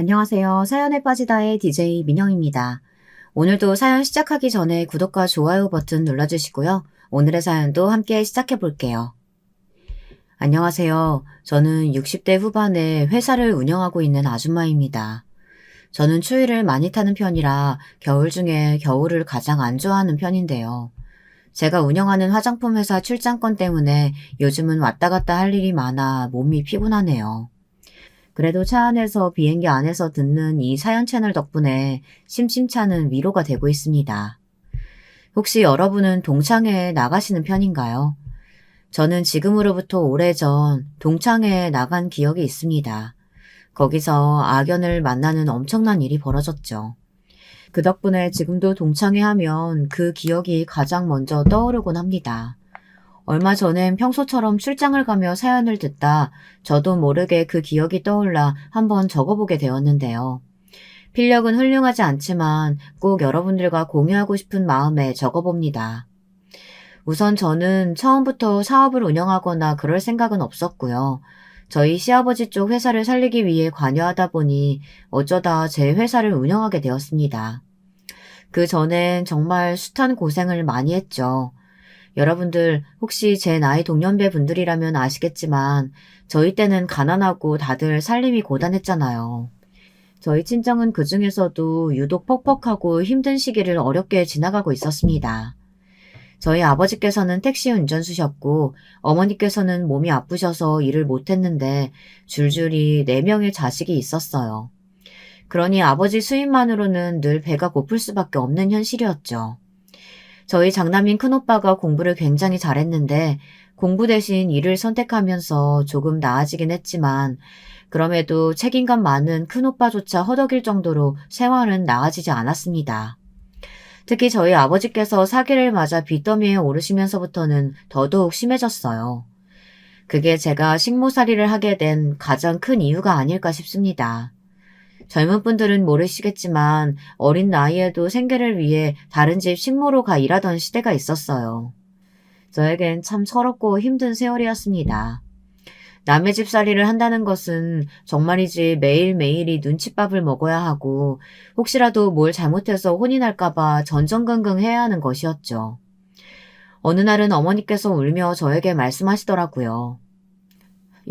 안녕하세요. 사연에 빠지다의 DJ 민영입니다. 오늘도 사연 시작하기 전에 구독과 좋아요 버튼 눌러주시고요. 오늘의 사연도 함께 시작해 볼게요. 안녕하세요. 저는 60대 후반에 회사를 운영하고 있는 아줌마입니다. 저는 추위를 많이 타는 편이라 겨울 중에 겨울을 가장 안 좋아하는 편인데요. 제가 운영하는 화장품 회사 출장권 때문에 요즘은 왔다 갔다 할 일이 많아 몸이 피곤하네요. 그래도 차 안에서 비행기 안에서 듣는 이 사연 채널 덕분에 심심찮은 위로가 되고 있습니다. 혹시 여러분은 동창회에 나가시는 편인가요? 저는 지금으로부터 오래전 동창회에 나간 기억이 있습니다. 거기서 악연을 만나는 엄청난 일이 벌어졌죠. 그 덕분에 지금도 동창회 하면 그 기억이 가장 먼저 떠오르곤 합니다. 얼마 전엔 평소처럼 출장을 가며 사연을 듣다 저도 모르게 그 기억이 떠올라 한번 적어보게 되었는데요. 필력은 훌륭하지 않지만 꼭 여러분들과 공유하고 싶은 마음에 적어봅니다. 우선 저는 처음부터 사업을 운영하거나 그럴 생각은 없었고요. 저희 시아버지 쪽 회사를 살리기 위해 관여하다 보니 어쩌다 제 회사를 운영하게 되었습니다. 그 전엔 정말 숱한 고생을 많이 했죠. 여러분들 혹시 제 나이 동년배 분들이라면 아시겠지만 저희 때는 가난하고 다들 살림이 고단했잖아요. 저희 친정은 그중에서도 유독 퍽퍽하고 힘든 시기를 어렵게 지나가고 있었습니다. 저희 아버지께서는 택시 운전수셨고 어머니께서는 몸이 아프셔서 일을 못했는데 줄줄이 4명의 자식이 있었어요. 그러니 아버지 수입만으로는 늘 배가 고플 수밖에 없는 현실이었죠. 저희 장남인 큰오빠가 공부를 굉장히 잘했는데 공부 대신 일을 선택하면서 조금 나아지긴 했지만 그럼에도 책임감 많은 큰오빠조차 허덕일 정도로 생활은 나아지지 않았습니다. 특히 저희 아버지께서 사기를 맞아 빚더미에 오르시면서부터는 더더욱 심해졌어요. 그게 제가 식모살이를 하게 된 가장 큰 이유가 아닐까 싶습니다. 젊은 분들은 모르시겠지만 어린 나이에도 생계를 위해 다른 집 식모로 가 일하던 시대가 있었어요. 저에겐 참 서럽고 힘든 세월이었습니다. 남의 집살이를 한다는 것은 정말이지 매일매일이 눈칫밥을 먹어야 하고 혹시라도 뭘 잘못해서 혼이 날까봐 전전긍긍 해야 하는 것이었죠. 어느 날은 어머니께서 울며 저에게 말씀하시더라고요.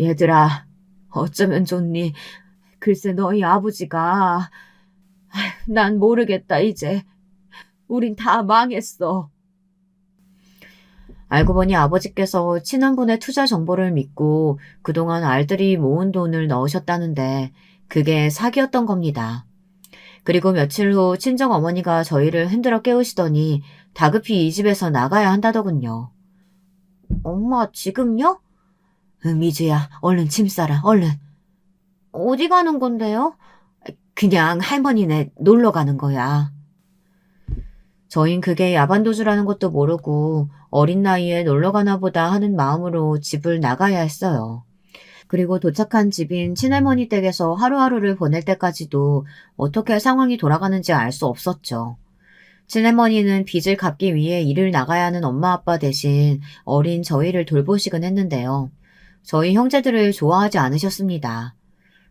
얘들아, 어쩌면 좋니? 글쎄 너희 아버지가 난 모르겠다 이제. 우린 다 망했어. 알고 보니 아버지께서 친한분의 투자 정보를 믿고 그동안 알들이 모은 돈을 넣으셨다는데 그게 사기였던 겁니다. 그리고 며칠 후 친정 어머니가 저희를 흔들어 깨우시더니 다급히 이 집에서 나가야 한다더군요. 엄마 지금요? 응, 미주야 얼른 짐 싸라 얼른. 어디 가는 건데요? 그냥 할머니네 놀러 가는 거야. 저흰 그게 야반도주라는 것도 모르고 어린 나이에 놀러 가나 보다 하는 마음으로 집을 나가야 했어요. 그리고 도착한 집인 친할머니 댁에서 하루하루를 보낼 때까지도 어떻게 상황이 돌아가는지 알 수 없었죠. 친할머니는 빚을 갚기 위해 일을 나가야 하는 엄마 아빠 대신 어린 저희를 돌보시곤 했는데요. 저희 형제들을 좋아하지 않으셨습니다.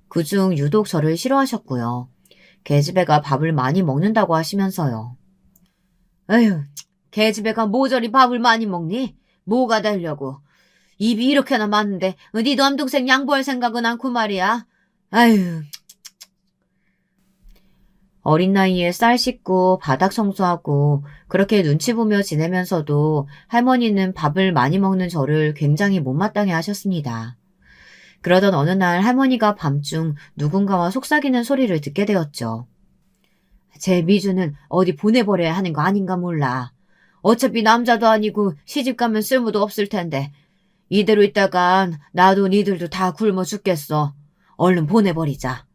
그중 유독 저를 싫어하셨고요. 계집애가 밥을 많이 먹는다고 하시면서요. 에휴, 계집애가 모조리 밥을 많이 먹니? 뭐가 되려고. 입이 이렇게나 많은데 네 남동생 양보할 생각은 않고 말이야. 아유, 어린 나이에 쌀 씻고 바닥 청소하고 그렇게 눈치 보며 지내면서도 할머니는 밥을 많이 먹는 저를 굉장히 못마땅해 하셨습니다. 그러던 어느 날 할머니가 밤중 누군가와 속삭이는 소리를 듣게 되었죠. 제 미주는 어디 보내버려야 하는 거 아닌가 몰라. 어차피 남자도 아니고 시집가면 쓸모도 없을 텐데 이대로 있다간 나도 니들도 다 굶어 죽겠어. 얼른 보내버리자.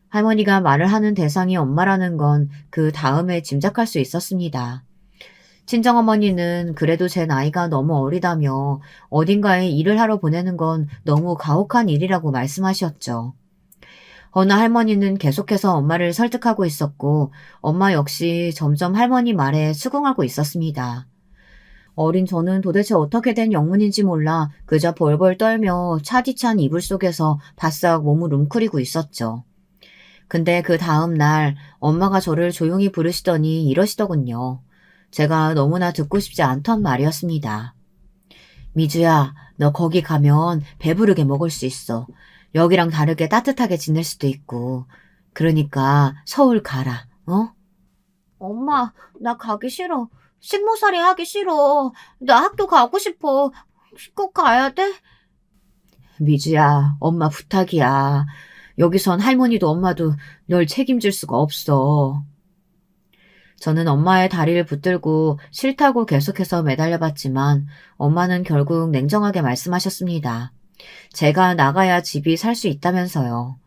할머니가 말을 하는 대상이 엄마라는 건 그 다음에 짐작할 수 있었습니다. 친정어머니는 그래도 제 나이가 너무 어리다며 어딘가에 일을 하러 보내는 건 너무 가혹한 일이라고 말씀하셨죠. 허나 할머니는 계속해서 엄마를 설득하고 있었고 엄마 역시 점점 할머니 말에 수긍하고 있었습니다. 어린 저는 도대체 어떻게 된 영문인지 몰라 그저 벌벌 떨며 차디찬 이불 속에서 바싹 몸을 웅크리고 있었죠. 근데 그 다음 날 엄마가 저를 조용히 부르시더니 이러시더군요. 제가 너무나 듣고 싶지 않던 말이었습니다. 미주야, 너 거기 가면 배부르게 먹을 수 있어. 여기랑 다르게 따뜻하게 지낼 수도 있고. 그러니까 서울 가라, 어? 엄마, 나 가기 싫어. 식모살이 하기 싫어. 나 학교 가고 싶어. 꼭 가야 돼? 미주야, 엄마 부탁이야. 여기선 할머니도 엄마도 널 책임질 수가 없어. 저는 엄마의 다리를 붙들고 싫다고 계속해서 매달려봤지만 엄마는 결국 냉정하게 말씀하셨습니다. 제가 나가야 집이 살 수 있다면서요.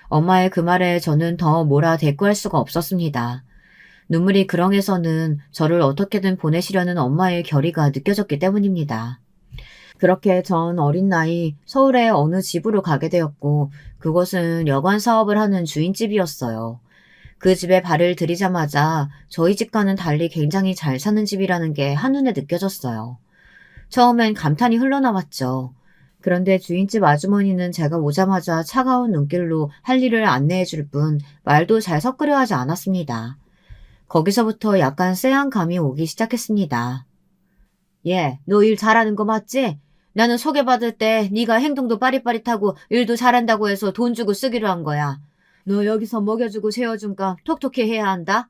엄마의 그 말에 저는 더 뭐라 대꾸할 수가 없었습니다. 눈물이 그렁해서는 저를 어떻게든 보내시려는 엄마의 결의가 느껴졌기 때문입니다. 그렇게 전 어린 나이 서울의 어느 집으로 가게 되었고 그곳은 여관 사업을 하는 주인집이었어요. 그 집에 발을 들이자마자 저희 집과는 달리 굉장히 잘 사는 집이라는 게 한눈에 느껴졌어요. 처음엔 감탄이 흘러나왔죠. 그런데 주인집 아주머니는 제가 오자마자 차가운 눈길로 할 일을 안내해 줄 뿐 말도 잘 섞으려 하지 않았습니다. 거기서부터 약간 쎄한 감이 오기 시작했습니다. 예, 너 일 잘하는 거 맞지? 나는 소개받을 때 네가 행동도 빠릿빠릿하고 일도 잘한다고 해서 돈 주고 쓰기로 한 거야. 너 여기서 먹여주고 재워준 값 톡톡히 해야 한다.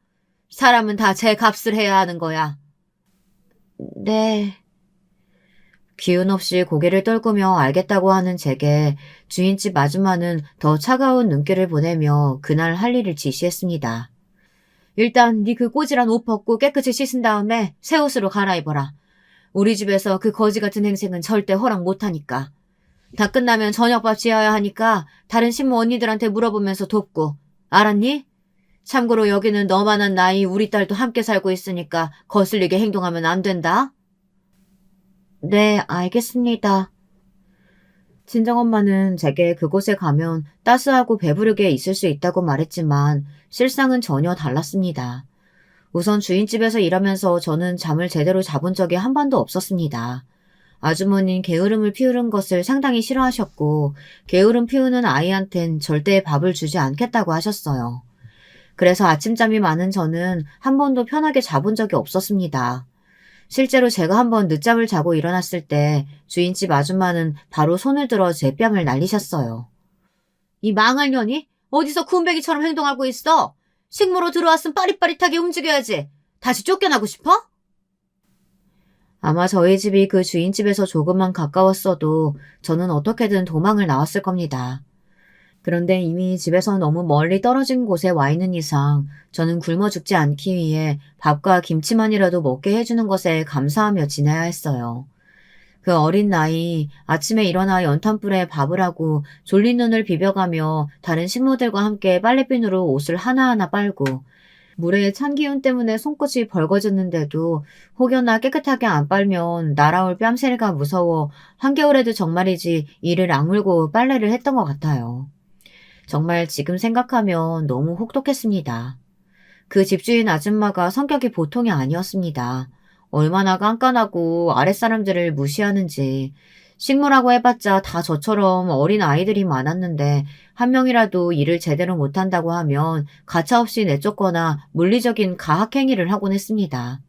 사람은 다 제 값을 해야 하는 거야. 네. 기운 없이 고개를 떨구며 알겠다고 하는 제게 주인집 아줌마는 더 차가운 눈길을 보내며 그날 할 일을 지시했습니다. 일단 네 그 꼬질한 옷 벗고 깨끗이 씻은 다음에 새 옷으로 갈아입어라. 우리 집에서 그 거지 같은 행색은 절대 허락 못하니까. 다 끝나면 저녁밥 지어야 하니까 다른 신모 언니들한테 물어보면서 돕고. 알았니? 참고로 여기는 너만한 나이 우리 딸도 함께 살고 있으니까 거슬리게 행동하면 안 된다. 네, 알겠습니다. 친정엄마는 제게 그곳에 가면 따스하고 배부르게 있을 수 있다고 말했지만 실상은 전혀 달랐습니다. 우선 주인집에서 일하면서 저는 잠을 제대로 자본 적이 한 번도 없었습니다. 아주머니는 게으름을 피우는 것을 상당히 싫어하셨고 게으름 피우는 아이한텐 절대 밥을 주지 않겠다고 하셨어요. 그래서 아침잠이 많은 저는 한 번도 편하게 자본 적이 없었습니다. 실제로 제가 한번 늦잠을 자고 일어났을 때 주인집 아줌마는 바로 손을 들어 제 뺨을 날리셨어요. 이 망할 년이 어디서 군뱅이처럼 행동하고 있어? 식모로 들어왔으면 빠릿빠릿하게 움직여야지. 다시 쫓겨나고 싶어? 아마 저희 집이 그 주인집에서 조금만 가까웠어도 저는 어떻게든 도망을 나왔을 겁니다. 그런데 이미 집에서 너무 멀리 떨어진 곳에 와 있는 이상 저는 굶어 죽지 않기 위해 밥과 김치만이라도 먹게 해주는 것에 감사하며 지내야 했어요. 그 어린 나이 아침에 일어나 연탄불에 밥을 하고 졸린 눈을 비벼가며 다른 식모들과 함께 빨래비누로 옷을 하나하나 빨고 물에 찬 기운 때문에 손끝이 벌거졌는데도 혹여나 깨끗하게 안 빨면 날아올 뺨새가 무서워 한겨울에도 정말이지 이를 악물고 빨래를 했던 것 같아요. 정말 지금 생각하면 너무 혹독했습니다. 그 집주인 아줌마가 성격이 보통이 아니었습니다. 얼마나 깐깐하고 아랫사람들을 무시하는지. 식모라고 해봤자 다 저처럼 어린 아이들이 많았는데 한 명이라도 일을 제대로 못한다고 하면 가차없이 내쫓거나 물리적인 가학행위를 하곤 했습니다.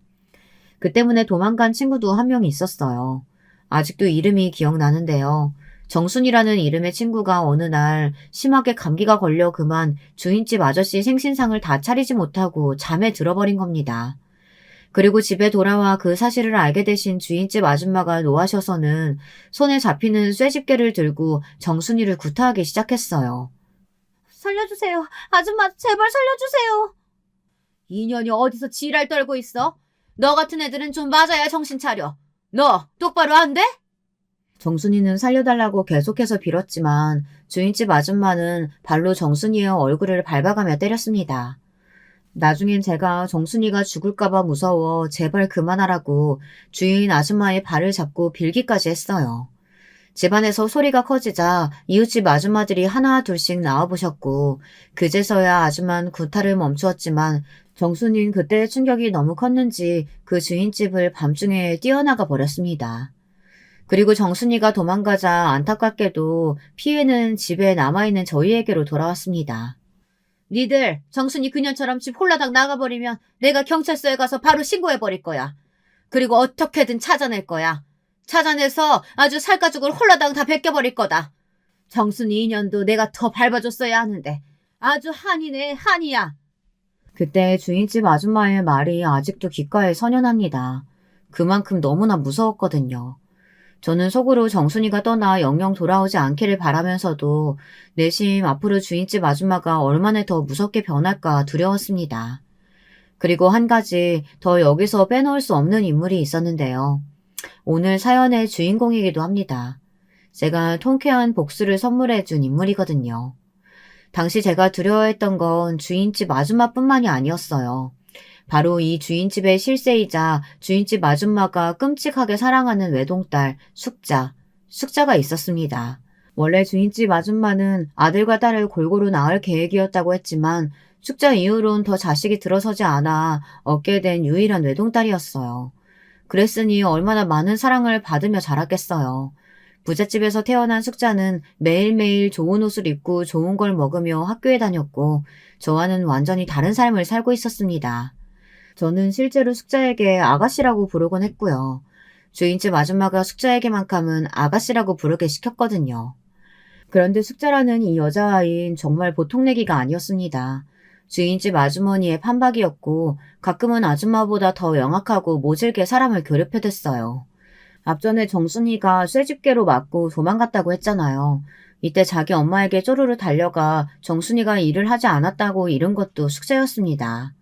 그 때문에 도망간 친구도 한 명 있었어요. 아직도 이름이 기억나는데요. 정순이라는 이름의 친구가 어느 날 심하게 감기가 걸려 그만 주인집 아저씨 생신상을 다 차리지 못하고 잠에 들어버린 겁니다. 그리고 집에 돌아와 그 사실을 알게 되신 주인집 아줌마가 노하셔서는 손에 잡히는 쇠집게를 들고 정순이를 구타하기 시작했어요. 살려주세요. 아줌마 제발 살려주세요. 이년이 어디서 지랄 떨고 있어? 너 같은 애들은 좀 맞아야 정신 차려. 너 똑바로 안 돼? 정순이는 살려달라고 계속해서 빌었지만 주인집 아줌마는 발로 정순이의 얼굴을 밟아가며 때렸습니다. 나중엔 제가 정순이가 죽을까봐 무서워 제발 그만하라고 주인 아줌마의 발을 잡고 빌기까지 했어요. 집안에서 소리가 커지자 이웃집 아줌마들이 하나 둘씩 나와보셨고 그제서야 아줌마는 구타를 멈추었지만 정순이는 그때의 충격이 너무 컸는지 그 주인집을 밤중에 뛰어나가 버렸습니다. 그리고 정순이가 도망가자 안타깝게도 피해는 집에 남아있는 저희에게로 돌아왔습니다. 니들 정순이 그년처럼 집 홀라당 나가버리면 내가 경찰서에 가서 바로 신고해버릴 거야. 그리고 어떻게든 찾아낼 거야. 찾아내서 아주 살가죽을 홀라당 다 벗겨버릴 거다. 정순이 인연도 내가 더 밟아줬어야 하는데 아주 한이네 한이야. 그때 주인집 아줌마의 말이 아직도 귓가에 선연합니다. 그만큼 너무나 무서웠거든요. 저는 속으로 정순이가 떠나 영영 돌아오지 않기를 바라면서도 내심 앞으로 주인집 아줌마가 얼마나 더 무섭게 변할까 두려웠습니다. 그리고 한 가지 더 여기서 빼놓을 수 없는 인물이 있었는데요. 오늘 사연의 주인공이기도 합니다. 제가 통쾌한 복수를 선물해준 인물이거든요. 당시 제가 두려워했던 건 주인집 아줌마뿐만이 아니었어요. 바로 이 주인집의 실세이자 주인집 아줌마가 끔찍하게 사랑하는 외동딸 숙자가 있었습니다. 원래 주인집 아줌마는 아들과 딸을 골고루 낳을 계획이었다고 했지만 숙자 이후론 더 자식이 들어서지 않아 얻게 된 유일한 외동딸이었어요. 그랬으니 얼마나 많은 사랑을 받으며 자랐겠어요. 부잣집에서 태어난 숙자는 매일매일 좋은 옷을 입고 좋은 걸 먹으며 학교에 다녔고 저와는 완전히 다른 삶을 살고 있었습니다. 저는 실제로 숙자에게 아가씨라고 부르곤 했고요. 주인집 아줌마가 숙자에게만큼은 아가씨라고 부르게 시켰거든요. 그런데 숙자라는 이 여자아이는 정말 보통 내기가 아니었습니다. 주인집 아주머니의 판박이었고 가끔은 아줌마보다 더 영악하고 모질게 사람을 괴롭혀댔어요. 앞전에 정순이가 쇠집게로 맞고 도망갔다고 했잖아요. 이때 자기 엄마에게 쪼르르 달려가 정순이가 일을 하지 않았다고 잃은 것도 숙제였습니다.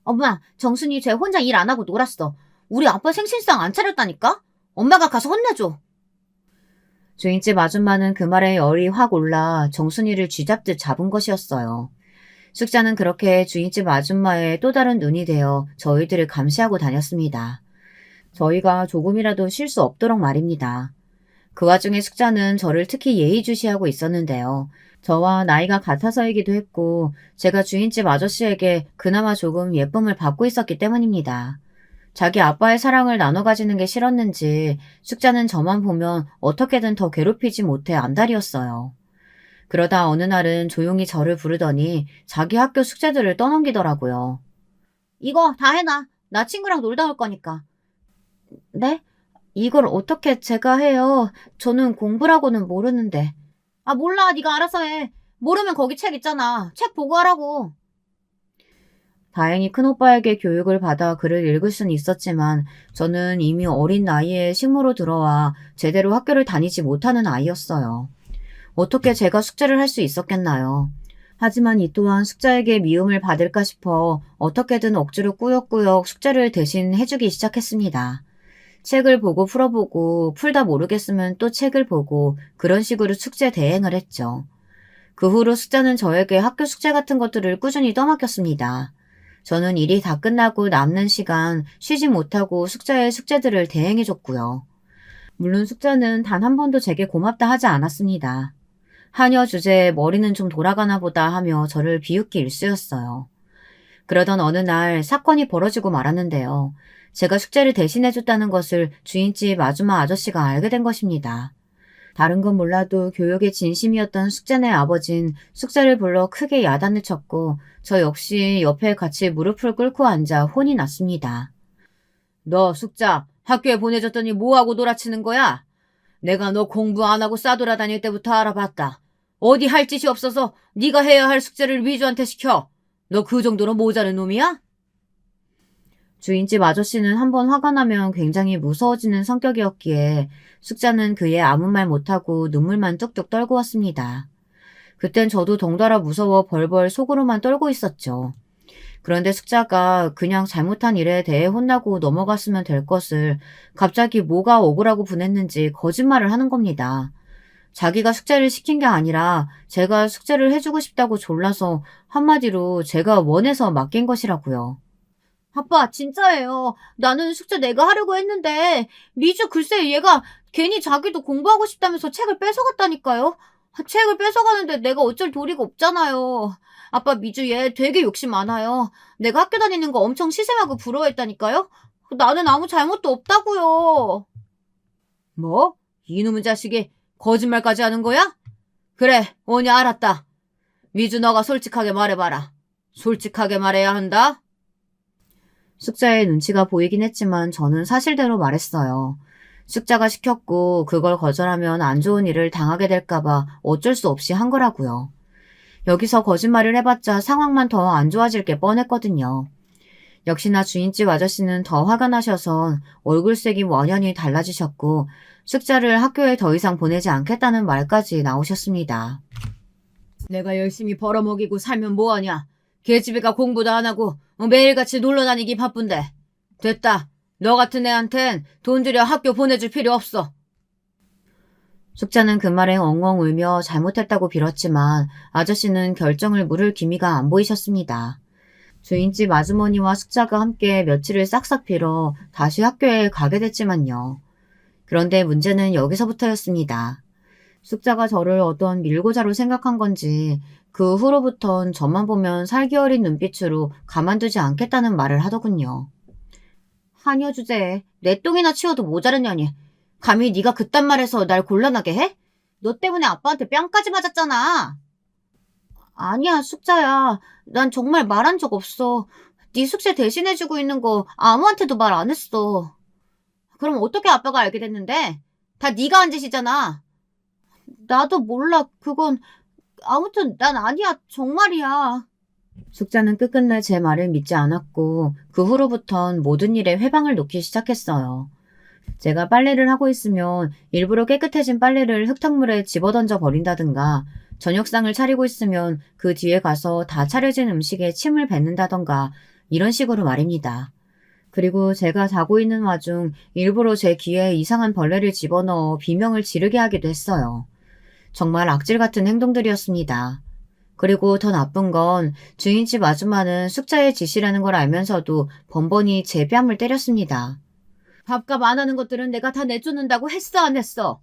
엄마, 정순이 쟤 혼자 일 안 하고 놀았어. 우리 아빠 생신상 안 차렸다니까? 엄마가 가서 혼내줘. 주인집 아줌마는 그 말에 열이 확 올라 정순이를 쥐잡듯 잡은 것이었어요. 숙자는 그렇게 주인집 아줌마의 또 다른 눈이 되어 저희들을 감시하고 다녔습니다. 저희가 조금이라도 쉴 수 없도록 말입니다. 그 와중에 숙자는 저를 특히 예의주시하고 있었는데요. 저와 나이가 같아서이기도 했고 제가 주인집 아저씨에게 그나마 조금 예쁨을 받고 있었기 때문입니다. 자기 아빠의 사랑을 나눠 가지는 게 싫었는지 숙자는 저만 보면 어떻게든 더 괴롭히지 못해 안달이었어요. 그러다 어느 날은 조용히 저를 부르더니 자기 학교 숙제들을 떠넘기더라고요. 이거 다 해놔. 나 친구랑 놀다 올 거니까. 네? 이걸 어떻게 제가 해요? 저는 공부라고는 모르는데. 아, 몰라. 네가 알아서 해. 모르면 거기 책 있잖아. 책 보고 하라고. 다행히 큰오빠에게 교육을 받아 글을 읽을 수는 있었지만 저는 이미 어린 나이에 식모로 들어와 제대로 학교를 다니지 못하는 아이였어요. 어떻게 제가 숙제를 할 수 있었겠나요? 하지만 이 또한 숙자에게 미움을 받을까 싶어 어떻게든 억지로 꾸역꾸역 숙제를 대신 해주기 시작했습니다. 책을 보고 풀어보고 풀다 모르겠으면 또 책을 보고 그런 식으로 숙제 대행을 했죠. 그 후로 숙자는 저에게 학교 숙제 같은 것들을 꾸준히 떠맡겼습니다. 저는 일이 다 끝나고 남는 시간 쉬지 못하고 숙자의 숙제들을 대행해줬고요. 물론 숙자는 단 한 번도 제게 고맙다 하지 않았습니다. 하녀 주제에 머리는 좀 돌아가나 보다 하며 저를 비웃기 일쑤였어요. 그러던 어느 날 사건이 벌어지고 말았는데요. 제가 숙제를 대신해줬다는 것을 주인집 아줌마 아저씨가 알게 된 것입니다. 다른 건 몰라도 교육에 진심이었던 숙자네 아버진 숙자를 불러 크게 야단을 쳤고 저 역시 옆에 같이 무릎을 꿇고 앉아 혼이 났습니다. 너 숙자 학교에 보내줬더니 뭐하고 놀아치는 거야? 내가 너 공부 안 하고 싸돌아다닐 때부터 알아봤다. 어디 할 짓이 없어서 네가 해야 할 숙제를 위주한테 시켜. 너 그 정도로 모자른 놈이야? 주인집 아저씨는 한번 화가 나면 굉장히 무서워지는 성격이었기에 숙자는 그에 아무 말 못하고 눈물만 뚝뚝 떨고 왔습니다. 그땐 저도 덩달아 무서워 벌벌 속으로만 떨고 있었죠. 그런데 숙자가 그냥 잘못한 일에 대해 혼나고 넘어갔으면 될 것을 갑자기 뭐가 억울하고 분했는지 거짓말을 하는 겁니다. 자기가 숙제를 시킨 게 아니라 제가 숙제를 해주고 싶다고 졸라서 한마디로 제가 원해서 맡긴 것이라고요. 아빠, 진짜예요. 나는 숙제 내가 하려고 했는데 미주 글쎄 얘가 괜히 자기도 공부하고 싶다면서 책을 뺏어갔다니까요. 책을 뺏어가는데 내가 어쩔 도리가 없잖아요. 아빠 미주 얘 되게 욕심 많아요. 내가 학교 다니는 거 엄청 시샘하고 부러워했다니까요? 나는 아무 잘못도 없다고요. 뭐? 이놈의 자식이 거짓말까지 하는 거야? 그래, 오냐 알았다. 미주 너가 솔직하게 말해봐라. 솔직하게 말해야 한다. 숙자의 눈치가 보이긴 했지만 저는 사실대로 말했어요. 숙자가 시켰고 그걸 거절하면 안 좋은 일을 당하게 될까봐 어쩔 수 없이 한 거라고요. 여기서 거짓말을 해봤자 상황만 더 안 좋아질 게 뻔했거든요. 역시나 주인집 아저씨는 더 화가 나셔서 얼굴색이 완연히 달라지셨고 숙자를 학교에 더 이상 보내지 않겠다는 말까지 나오셨습니다. 내가 열심히 벌어먹이고 살면 뭐하냐. 계집애가 공부도 안 하고 매일같이 놀러다니기 바쁜데. 됐다. 너 같은 애한텐 돈 들여 학교 보내줄 필요 없어. 숙자는 그 말에 엉엉 울며 잘못했다고 빌었지만 아저씨는 결정을 물을 기미가 안 보이셨습니다. 주인집 아주머니와 숙자가 함께 며칠을 싹싹 빌어 다시 학교에 가게 됐지만요. 그런데 문제는 여기서부터였습니다. 숙자가 저를 어떤 밀고자로 생각한 건지 그 후로부턴 저만 보면 살기 어린 눈빛으로 가만두지 않겠다는 말을 하더군요. 한여 주제에 내 똥이나 치워도 모자르냐니. 감히 네가 그딴 말해서 날 곤란하게 해? 너 때문에 아빠한테 뺨까지 맞았잖아. 아니야, 숙자야. 난 정말 말한 적 없어. 네 숙제 대신해주고 있는 거 아무한테도 말 안 했어. 그럼 어떻게 아빠가 알게 됐는데? 다 네가 한 짓이잖아. 나도 몰라. 그건 아무튼 난 아니야. 정말이야. 숙자는 끝끝내 제 말을 믿지 않았고 그 후로부턴 모든 일에 회방을 놓기 시작했어요. 제가 빨래를 하고 있으면 일부러 깨끗해진 빨래를 흙탕물에 집어던져 버린다든가 저녁상을 차리고 있으면 그 뒤에 가서 다 차려진 음식에 침을 뱉는다던가 이런 식으로 말입니다. 그리고 제가 자고 있는 와중 일부러 제 귀에 이상한 벌레를 집어넣어 비명을 지르게 하기도 했어요. 정말 악질 같은 행동들이었습니다. 그리고 더 나쁜 건 주인집 아줌마는 숙자의 짓이라는 걸 알면서도 번번이 제 뺨을 때렸습니다. 밥값 안 하는 것들은 내가 다 내쫓는다고 했어 안 했어?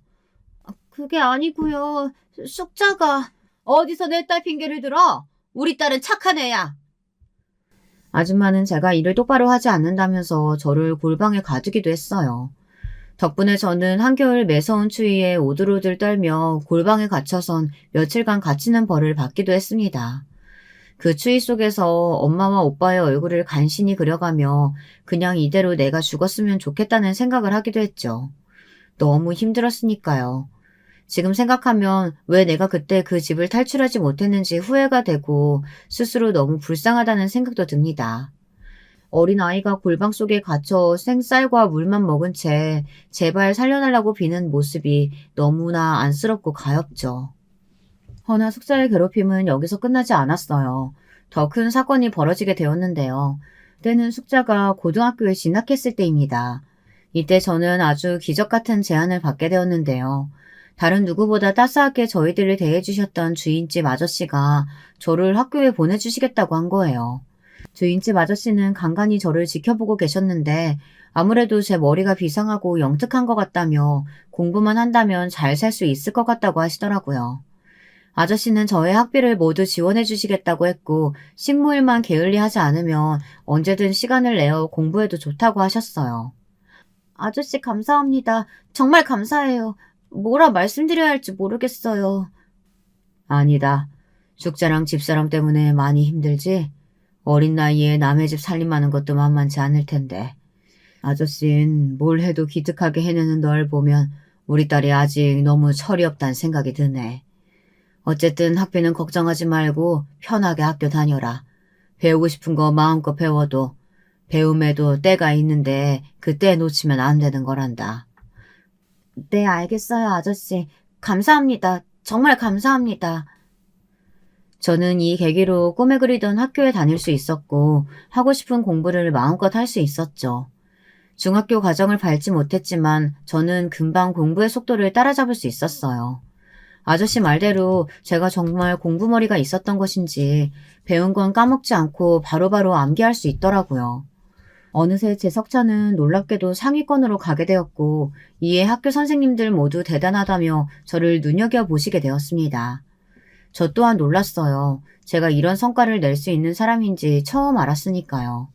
그게 아니고요. 숙자가 어디서 내 딸 핑계를 들어? 우리 딸은 착한 애야. 아줌마는 제가 일을 똑바로 하지 않는다면서 저를 골방에 가두기도 했어요. 덕분에 저는 한겨울 매서운 추위에 오들오들 떨며 골방에 갇혀선 며칠간 갇히는 벌을 받기도 했습니다. 그 추위 속에서 엄마와 오빠의 얼굴을 간신히 그려가며 그냥 이대로 내가 죽었으면 좋겠다는 생각을 하기도 했죠. 너무 힘들었으니까요. 지금 생각하면 왜 내가 그때 그 집을 탈출하지 못했는지 후회가 되고 스스로 너무 불쌍하다는 생각도 듭니다. 어린아이가 골방 속에 갇혀 생쌀과 물만 먹은 채 제발 살려달라고 비는 모습이 너무나 안쓰럽고 가엾죠. 허나 숙자의 괴롭힘은 여기서 끝나지 않았어요. 더 큰 사건이 벌어지게 되었는데요. 때는 숙자가 고등학교에 진학했을 때입니다. 이때 저는 아주 기적 같은 제안을 받게 되었는데요. 다른 누구보다 따스하게 저희들을 대해주셨던 주인집 아저씨가 저를 학교에 보내주시겠다고 한 거예요. 주인집 아저씨는 간간히 저를 지켜보고 계셨는데 아무래도 제 머리가 비상하고 영특한 것 같다며 공부만 한다면 잘 살 수 있을 것 같다고 하시더라고요. 아저씨는 저의 학비를 모두 지원해 주시겠다고 했고 식모일만 게을리하지 않으면 언제든 시간을 내어 공부해도 좋다고 하셨어요. 아저씨 감사합니다. 정말 감사해요. 뭐라 말씀드려야 할지 모르겠어요. 아니다. 숙자랑 집사람 때문에 많이 힘들지? 어린 나이에 남의 집 살림하는 것도 만만치 않을 텐데. 아저씨는 뭘 해도 기특하게 해내는 널 보면 우리 딸이 아직 너무 철이 없다는 생각이 드네. 어쨌든 학비는 걱정하지 말고 편하게 학교 다녀라. 배우고 싶은 거 마음껏 배워도 배움에도 때가 있는데 그 때 놓치면 안 되는 거란다. 네, 알겠어요, 아저씨. 감사합니다. 정말 감사합니다. 저는 이 계기로 꿈에 그리던 학교에 다닐 수 있었고 하고 싶은 공부를 마음껏 할 수 있었죠. 중학교 과정을 밟지 못했지만 저는 금방 공부의 속도를 따라잡을 수 있었어요. 아저씨 말대로 제가 정말 공부머리가 있었던 것인지 배운 건 까먹지 않고 바로바로 암기할 수 있더라고요. 어느새 제 석차는 놀랍게도 상위권으로 가게 되었고 이에 학교 선생님들 모두 대단하다며 저를 눈여겨보시게 되었습니다. 저 또한 놀랐어요. 제가 이런 성과를 낼 수 있는 사람인지 처음 알았으니까요.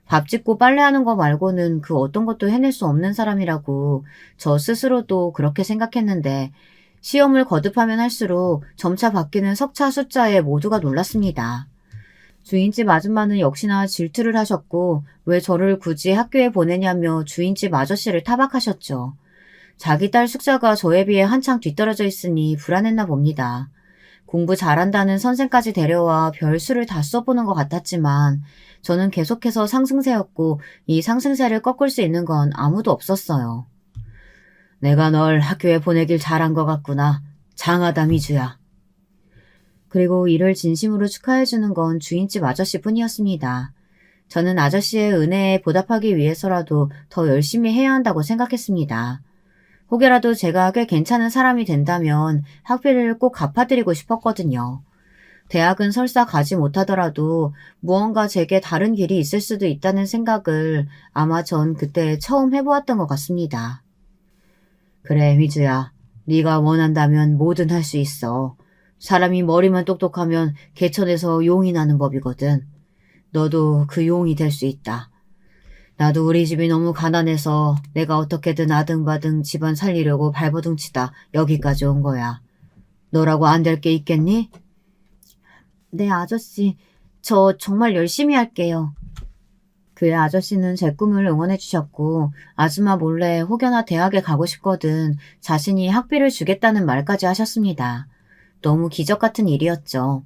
밥 짓고 빨래하는 거 말고는 그 어떤 것도 해낼 수 없는 사람이라고 저 스스로도 그렇게 생각했는데 시험을 거듭하면 할수록 점차 바뀌는 석차 숫자에 모두가 놀랐습니다. 주인집 아줌마는 역시나 질투를 하셨고 왜 저를 굳이 학교에 보내냐며 주인집 아저씨를 타박하셨죠. 자기 딸 숙자가 저에 비해 한창 뒤떨어져 있으니 불안했나 봅니다. 공부 잘한다는 선생까지 데려와 별수를 다 써보는 것 같았지만 저는 계속해서 상승세였고 이 상승세를 꺾을 수 있는 건 아무도 없었어요. 내가 널 학교에 보내길 잘한 것 같구나. 장하다 미주야. 그리고 이를 진심으로 축하해주는 건 주인집 아저씨뿐이었습니다. 저는 아저씨의 은혜에 보답하기 위해서라도 더 열심히 해야 한다고 생각했습니다. 혹여라도 제가 꽤 괜찮은 사람이 된다면 학비를 꼭 갚아드리고 싶었거든요. 대학은 설사 가지 못하더라도 무언가 제게 다른 길이 있을 수도 있다는 생각을 아마 전 그때 처음 해보았던 것 같습니다. 그래, 미주야. 네가 원한다면 뭐든 할 수 있어. 사람이 머리만 똑똑하면 개천에서 용이 나는 법이거든. 너도 그 용이 될 수 있다. 나도 우리 집이 너무 가난해서 내가 어떻게든 아등바등 집안 살리려고 발버둥치다 여기까지 온 거야. 너라고 안 될 게 있겠니? 네, 아저씨. 저 정말 열심히 할게요. 그의 아저씨는 제 꿈을 응원해 주셨고 아줌마 몰래 혹여나 대학에 가고 싶거든 자신이 학비를 주겠다는 말까지 하셨습니다. 너무 기적 같은 일이었죠.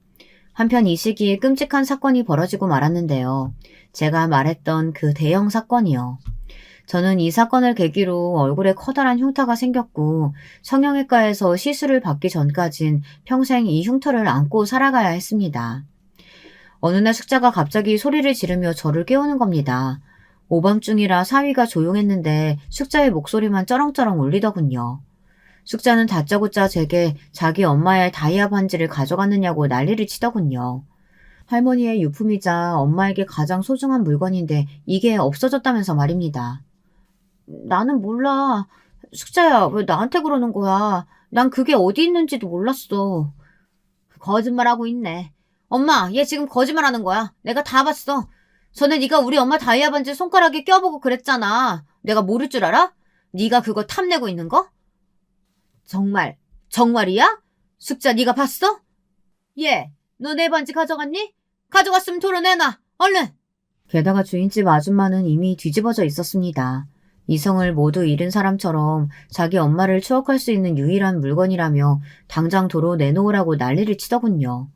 한편 이 시기에 끔찍한 사건이 벌어지고 말았는데요. 제가 말했던 그 대형 사건이요. 저는 이 사건을 계기로 얼굴에 커다란 흉터가 생겼고 성형외과에서 시술을 받기 전까진 평생 이 흉터를 안고 살아가야 했습니다. 어느 날 숙자가 갑자기 소리를 지르며 저를 깨우는 겁니다. 오밤중이라 사위가 조용했는데 숙자의 목소리만 쩌렁쩌렁 울리더군요. 숙자는 다짜고짜 제게 자기 엄마의 다이아 반지를 가져갔느냐고 난리를 치더군요. 할머니의 유품이자 엄마에게 가장 소중한 물건인데 이게 없어졌다면서 말입니다. 나는 몰라. 숙자야, 왜 나한테 그러는 거야? 난 그게 어디 있는지도 몰랐어. 거짓말하고 있네. 엄마, 얘 지금 거짓말하는 거야. 내가 다 봤어. 전에 네가 우리 엄마 다이아 반지 손가락에 껴보고 그랬잖아. 내가 모를 줄 알아? 네가 그거 탐내고 있는 거? 정말, 정말이야? 숙자 네가 봤어? 얘, 너 내 반지 가져갔니? 가져갔으면 도려내놔. 얼른! 게다가 주인집 아줌마는 이미 뒤집어져 있었습니다. 이성을 모두 잃은 사람처럼 자기 엄마를 추억할 수 있는 유일한 물건이라며 당장 도로 내놓으라고 난리를 치더군요.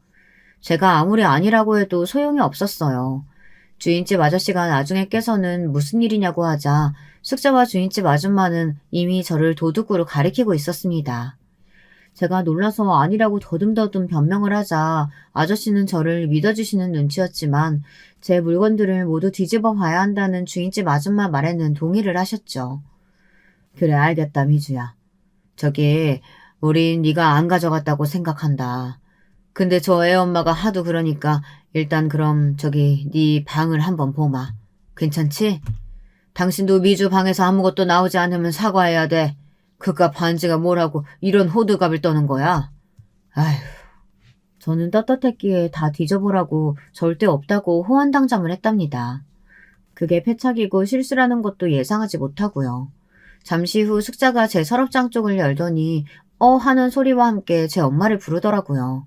제가 아무리 아니라고 해도 소용이 없었어요. 주인집 아저씨가 나중에 깨서는 무슨 일이냐고 하자 숙자와 주인집 아줌마는 이미 저를 도둑으로 가리키고 있었습니다. 제가 놀라서 아니라고 더듬더듬 변명을 하자 아저씨는 저를 믿어주시는 눈치였지만 제 물건들을 모두 뒤집어 봐야 한다는 주인집 아줌마 말에는 동의를 하셨죠. 그래, 알겠다, 미주야. 저기 우린 네가 안 가져갔다고 생각한다. 근데 저 애 엄마가 하도 그러니까 일단 그럼 저기 네 방을 한번 보마. 괜찮지? 당신도 미주 방에서 아무것도 나오지 않으면 사과해야 돼. 그깟 반지가 뭐라고 이런 호들갑을 떠는 거야? 아휴. 저는 떳떳했기에 다 뒤져보라고 절대 없다고 호언당장을 했답니다. 그게 패착이고 실수라는 것도 예상하지 못하고요. 잠시 후 숙자가 제 서랍장 쪽을 열더니 하는 소리와 함께 제 엄마를 부르더라고요.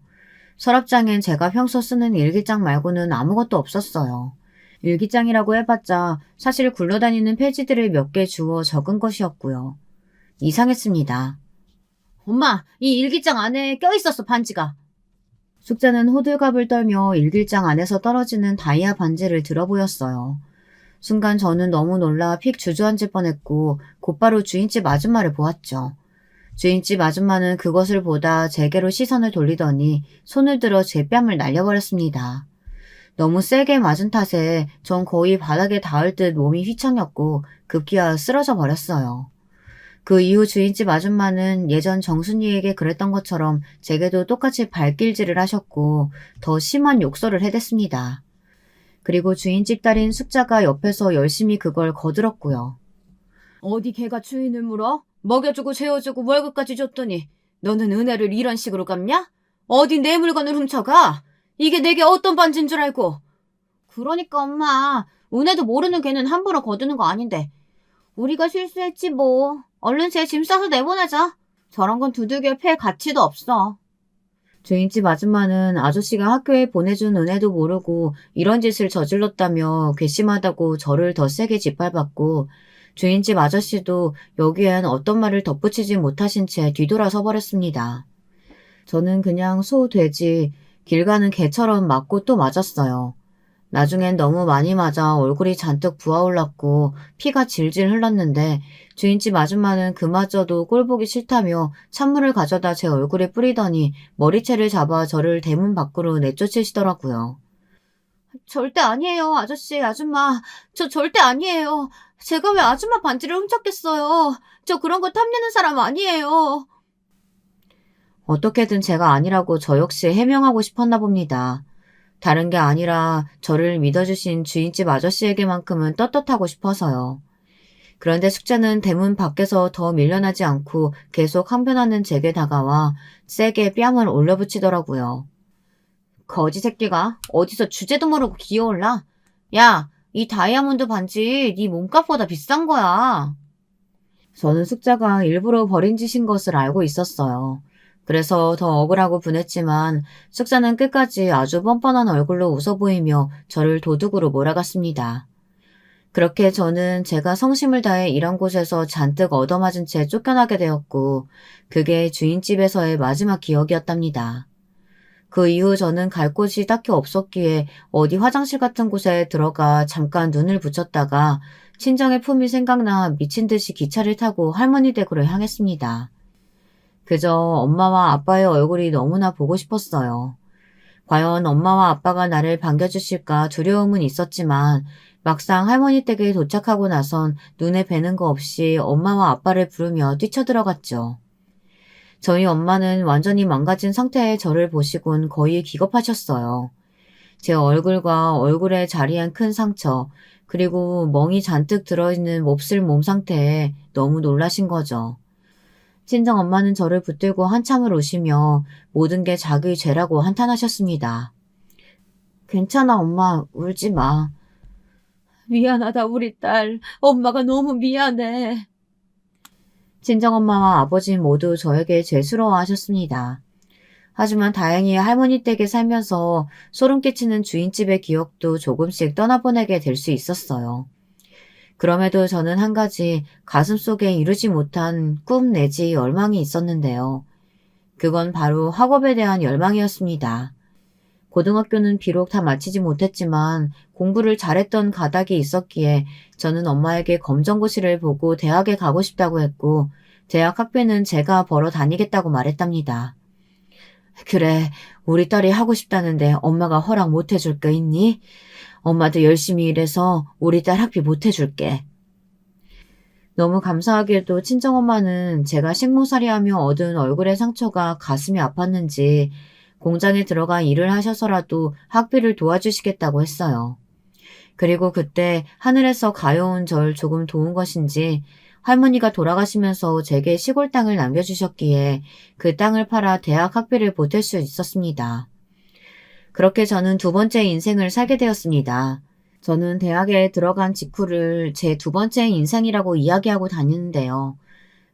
서랍장엔 제가 평소 쓰는 일기장 말고는 아무것도 없었어요. 일기장이라고 해봤자 사실 굴러다니는 페이지들을 몇 개 주워 적은 것이었고요. 이상했습니다. 엄마, 이 일기장 안에 껴있었어, 반지가. 숙자는 호들갑을 떨며 일기장 안에서 떨어지는 다이아 반지를 들어보였어요. 순간 저는 너무 놀라 픽 주저앉을 뻔했고 곧바로 주인집 아줌마를 보았죠. 주인집 아줌마는 그것을 보다 제게로 시선을 돌리더니 손을 들어 제 뺨을 날려버렸습니다. 너무 세게 맞은 탓에 전 거의 바닥에 닿을 듯 몸이 휘청였고 급기야 쓰러져 버렸어요. 그 이후 주인집 아줌마는 예전 정순이에게 그랬던 것처럼 제게도 똑같이 발길질을 하셨고 더 심한 욕설을 해댔습니다. 그리고 주인집 딸인 숙자가 옆에서 열심히 그걸 거들었고요. 어디 개가 주인을 물어? 먹여주고 재워주고 월급까지 줬더니 너는 은혜를 이런 식으로 갚냐? 어디 내 물건을 훔쳐가? 이게 내게 어떤 반지인 줄 알고. 그러니까 엄마, 은혜도 모르는 걔는 함부로 거두는 거 아닌데. 우리가 실수했지 뭐. 얼른 쟤 짐 싸서 내보내자. 저런 건 두들겨 팰 가치도 없어. 주인집 아줌마는 아저씨가 학교에 보내준 은혜도 모르고 이런 짓을 저질렀다며 괘씸하다고 저를 더 세게 짓밟았고, 주인집 아저씨도 여기엔 어떤 말을 덧붙이지 못하신 채 뒤돌아서 버렸습니다. 저는 그냥 소, 돼지, 길 가는 개처럼 맞고 또 맞았어요. 나중엔 너무 많이 맞아 얼굴이 잔뜩 부어올랐고 피가 질질 흘렀는데, 주인집 아줌마는 그마저도 꼴보기 싫다며 찬물을 가져다 제 얼굴에 뿌리더니 머리채를 잡아 저를 대문 밖으로 내쫓으시더라고요. 절대 아니에요, 아저씨, 아줌마. 저 절대 아니에요. 제가 왜 아줌마 반지를 훔쳤겠어요. 저 그런 거 탐내는 사람 아니에요. 어떻게든 제가 아니라고 저 역시 해명하고 싶었나 봅니다. 다른 게 아니라 저를 믿어주신 주인집 아저씨에게만큼은 떳떳하고 싶어서요. 그런데 숙자는 대문 밖에서 더 밀려나지 않고 계속 항변하는 제게 다가와 세게 뺨을 올려붙이더라고요. 거지 새끼가 어디서 주제도 모르고 기어올라? 야, 이 다이아몬드 반지 네 몸값보다 비싼 거야. 저는 숙자가 일부러 버린 짓인 것을 알고 있었어요. 그래서 더 억울하고 분했지만 숙자는 끝까지 아주 뻔뻔한 얼굴로 웃어 보이며 저를 도둑으로 몰아갔습니다. 그렇게 저는 제가 성심을 다해 일한 곳에서 잔뜩 얻어맞은 채 쫓겨나게 되었고, 그게 주인집에서의 마지막 기억이었답니다. 그 이후 저는 갈 곳이 딱히 없었기에 어디 화장실 같은 곳에 들어가 잠깐 눈을 붙였다가 친정의 품이 생각나 미친 듯이 기차를 타고 할머니 댁으로 향했습니다. 그저 엄마와 아빠의 얼굴이 너무나 보고 싶었어요. 과연 엄마와 아빠가 나를 반겨주실까 두려움은 있었지만 막상 할머니 댁에 도착하고 나선 눈에 뵈는 거 없이 엄마와 아빠를 부르며 뛰쳐들어갔죠. 저희 엄마는 완전히 망가진 상태의 저를 보시곤 거의 기겁하셨어요. 제 얼굴과 얼굴에 자리한 큰 상처, 그리고 멍이 잔뜩 들어있는 몹쓸 몸 상태에 너무 놀라신 거죠. 친정엄마는 저를 붙들고 한참을 우시며 모든 게 자기 죄라고 한탄하셨습니다. 괜찮아, 엄마. 울지 마. 미안하다, 우리 딸. 엄마가 너무 미안해. 친정엄마와 아버지 모두 저에게 죄스러워하셨습니다. 하지만 다행히 할머니 댁에 살면서 소름 끼치는 주인집의 기억도 조금씩 떠나보내게 될 수 있었어요. 그럼에도 저는 한 가지 가슴속에 이루지 못한 꿈 내지 열망이 있었는데요. 그건 바로 학업에 대한 열망이었습니다. 고등학교는 비록 다 마치지 못했지만 공부를 잘했던 가닥이 있었기에 저는 엄마에게 검정고시를 보고 대학에 가고 싶다고 했고, 대학 학비는 제가 벌어 다니겠다고 말했답니다. 그래, 우리 딸이 하고 싶다는데 엄마가 허락 못 해줄 거 있니? 엄마도 열심히 일해서 우리 딸 학비 못 해줄게. 너무 감사하게도 친정엄마는 제가 식모살이하며 얻은 얼굴의 상처가 가슴이 아팠는지 공장에 들어가 일을 하셔서라도 학비를 도와주시겠다고 했어요. 그리고 그때 하늘에서 가여운 절 조금 도운 것인지 할머니가 돌아가시면서 제게 시골 땅을 남겨주셨기에 그 땅을 팔아 대학 학비를 보탤 수 있었습니다. 그렇게 저는 두 번째 인생을 살게 되었습니다. 저는 대학에 들어간 직후를 제 두 번째 인생이라고 이야기하고 다니는데요.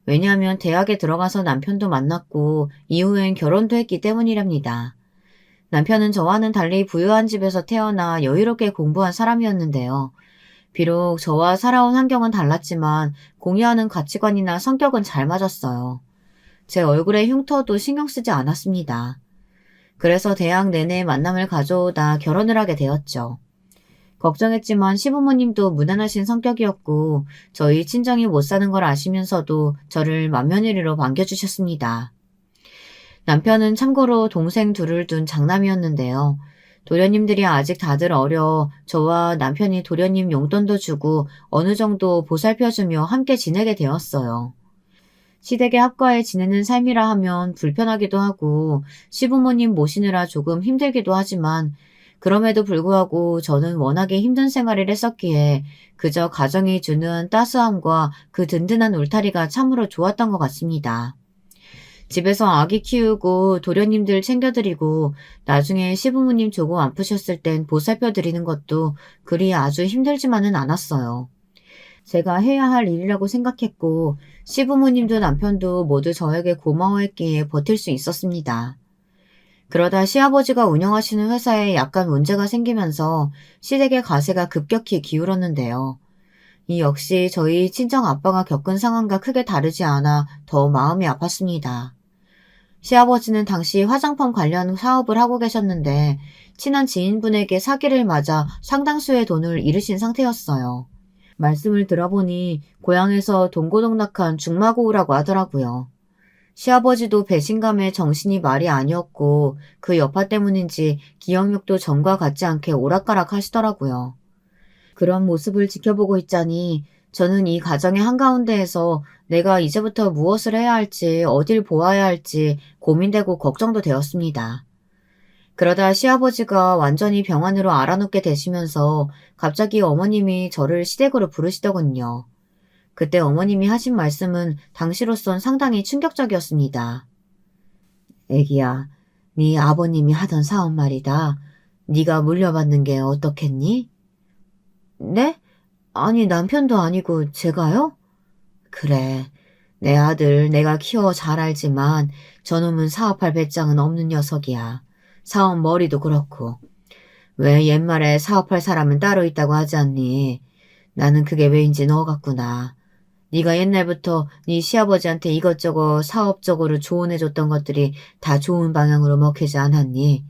왜냐하면 대학에 들어가서 남편도 만났고 이후엔 결혼도 했기 때문이랍니다. 남편은 저와는 달리 부유한 집에서 태어나 여유롭게 공부한 사람이었는데요. 비록 저와 살아온 환경은 달랐지만 공유하는 가치관이나 성격은 잘 맞았어요. 제 얼굴의 흉터도 신경 쓰지 않았습니다. 그래서 대학 내내 만남을 가져오다 결혼을 하게 되었죠. 걱정했지만 시부모님도 무난하신 성격이었고 저희 친정이 못 사는 걸 아시면서도 저를 맏며느리로 반겨주셨습니다. 남편은 참고로 동생 둘을 둔 장남이었는데요. 도련님들이 아직 다들 어려 저와 남편이 도련님 용돈도 주고 어느 정도 보살펴주며 함께 지내게 되었어요. 시댁에 합가해 지내는 삶이라 하면 불편하기도 하고 시부모님 모시느라 조금 힘들기도 하지만 그럼에도 불구하고 저는 워낙에 힘든 생활을 했었기에 그저 가정이 주는 따스함과 그 든든한 울타리가 참으로 좋았던 것 같습니다. 집에서 아기 키우고 도련님들 챙겨드리고 나중에 시부모님 조금 아프셨을 땐 보살펴 드리는 것도 그리 아주 힘들지만은 않았어요. 제가 해야 할 일이라고 생각했고 시부모님도 남편도 모두 저에게 고마워했기에 버틸 수 있었습니다. 그러다 시아버지가 운영하시는 회사에 약간 문제가 생기면서 시댁의 가세가 급격히 기울었는데요. 이 역시 저희 친정 아빠가 겪은 상황과 크게 다르지 않아 더 마음이 아팠습니다. 시아버지는 당시 화장품 관련 사업을 하고 계셨는데 친한 지인분에게 사기를 맞아 상당수의 돈을 잃으신 상태였어요. 말씀을 들어보니 고향에서 동고동락한 중마고우라고 하더라고요. 시아버지도 배신감에 정신이 말이 아니었고 그 여파 때문인지 기억력도 전과 같지 않게 오락가락 하시더라고요. 그런 모습을 지켜보고 있자니 저는 이 가정의 한가운데에서 내가 이제부터 무엇을 해야 할지 어딜 보아야 할지 고민되고 걱정도 되었습니다. 그러다 시아버지가 완전히 병원으로 알아눕게 되시면서 갑자기 어머님이 저를 시댁으로 부르시더군요. 그때 어머님이 하신 말씀은 당시로선 상당히 충격적이었습니다. 애기야, 네 아버님이 하던 사업 말이다. 네가 물려받는 게 어떻겠니? 네? 아니 남편도 아니고 제가요? 그래. 내 아들 내가 키워 잘 알지만 저놈은 사업할 배짱은 없는 녀석이야. 사업 머리도 그렇고. 왜 옛말에 사업할 사람은 따로 있다고 하지 않니? 나는 그게 왜인지 너 같구나. 네가 옛날부터 네 시아버지한테 이것저것 사업적으로 조언해줬던 것들이 다 좋은 방향으로 먹히지 않았니?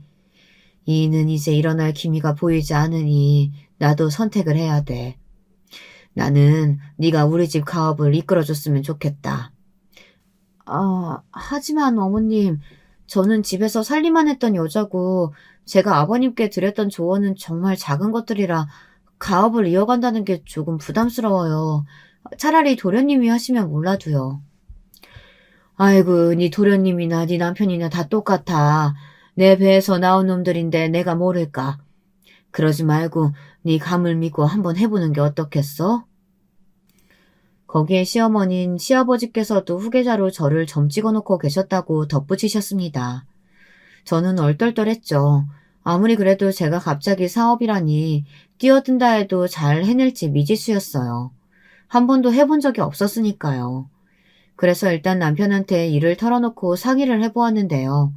이는 이제 일어날 기미가 보이지 않으니 나도 선택을 해야 돼. 나는 네가 우리 집 가업을 이끌어줬으면 좋겠다. 하지만 어머님, 저는 집에서 살림만 했던 여자고 제가 아버님께 드렸던 조언은 정말 작은 것들이라 가업을 이어간다는 게 조금 부담스러워요. 차라리 도련님이 하시면 몰라도요. 아이고, 네 도련님이나 네 남편이나 다 똑같아. 내 배에서 나온 놈들인데 내가 모를까. 그러지 말고 네 감을 믿고 한번 해보는 게 어떻겠어? 거기에 시어머니는 시아버지께서도 후계자로 저를 점 찍어놓고 계셨다고 덧붙이셨습니다. 저는 얼떨떨했죠. 아무리 그래도 제가 갑자기 사업이라니 뛰어든다 해도 잘 해낼지 미지수였어요. 한 번도 해본 적이 없었으니까요. 그래서 일단 남편한테 일을 털어놓고 상의를 해보았는데요.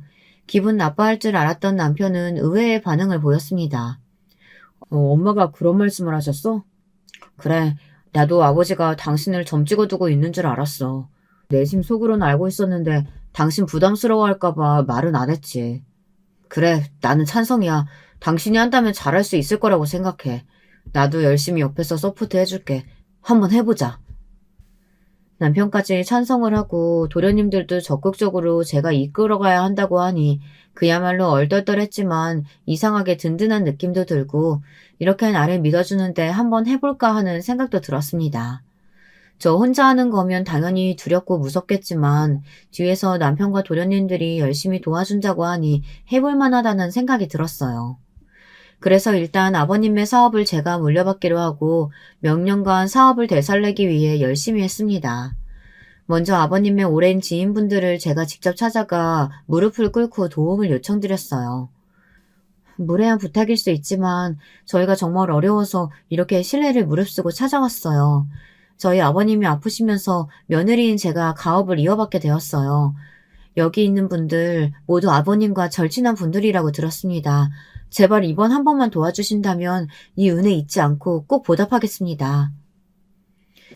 기분 나빠할 줄 알았던 남편은 의외의 반응을 보였습니다. 엄마가 그런 말씀을 하셨어? 그래, 나도 아버지가 당신을 점 찍어두고 있는 줄 알았어. 내심 속으로는 알고 있었는데 당신 부담스러워할까봐 말은 안 했지. 그래, 나는 찬성이야. 당신이 한다면 잘할 수 있을 거라고 생각해. 나도 열심히 옆에서 서포트 해줄게. 한번 해보자. 남편까지 찬성을 하고 도련님들도 적극적으로 제가 이끌어가야 한다고 하니 그야말로 얼떨떨했지만 이상하게 든든한 느낌도 들고 이렇게 나를 믿어주는데 한번 해볼까 하는 생각도 들었습니다. 저 혼자 하는 거면 당연히 두렵고 무섭겠지만 뒤에서 남편과 도련님들이 열심히 도와준다고 하니 해볼 만하다는 생각이 들었어요. 그래서 일단 아버님의 사업을 제가 물려받기로 하고 몇 년간 사업을 되살리기 위해 열심히 했습니다. 먼저 아버님의 오랜 지인분들을 제가 직접 찾아가 무릎을 꿇고 도움을 요청드렸어요. 무례한 부탁일 수 있지만 저희가 정말 어려워서 이렇게 신뢰를 무릅쓰고 찾아왔어요. 저희 아버님이 아프시면서 며느리인 제가 가업을 이어받게 되었어요. 여기 있는 분들 모두 아버님과 절친한 분들이라고 들었습니다. 제발 이번 한 번만 도와주신다면 이 은혜 잊지 않고 꼭 보답하겠습니다.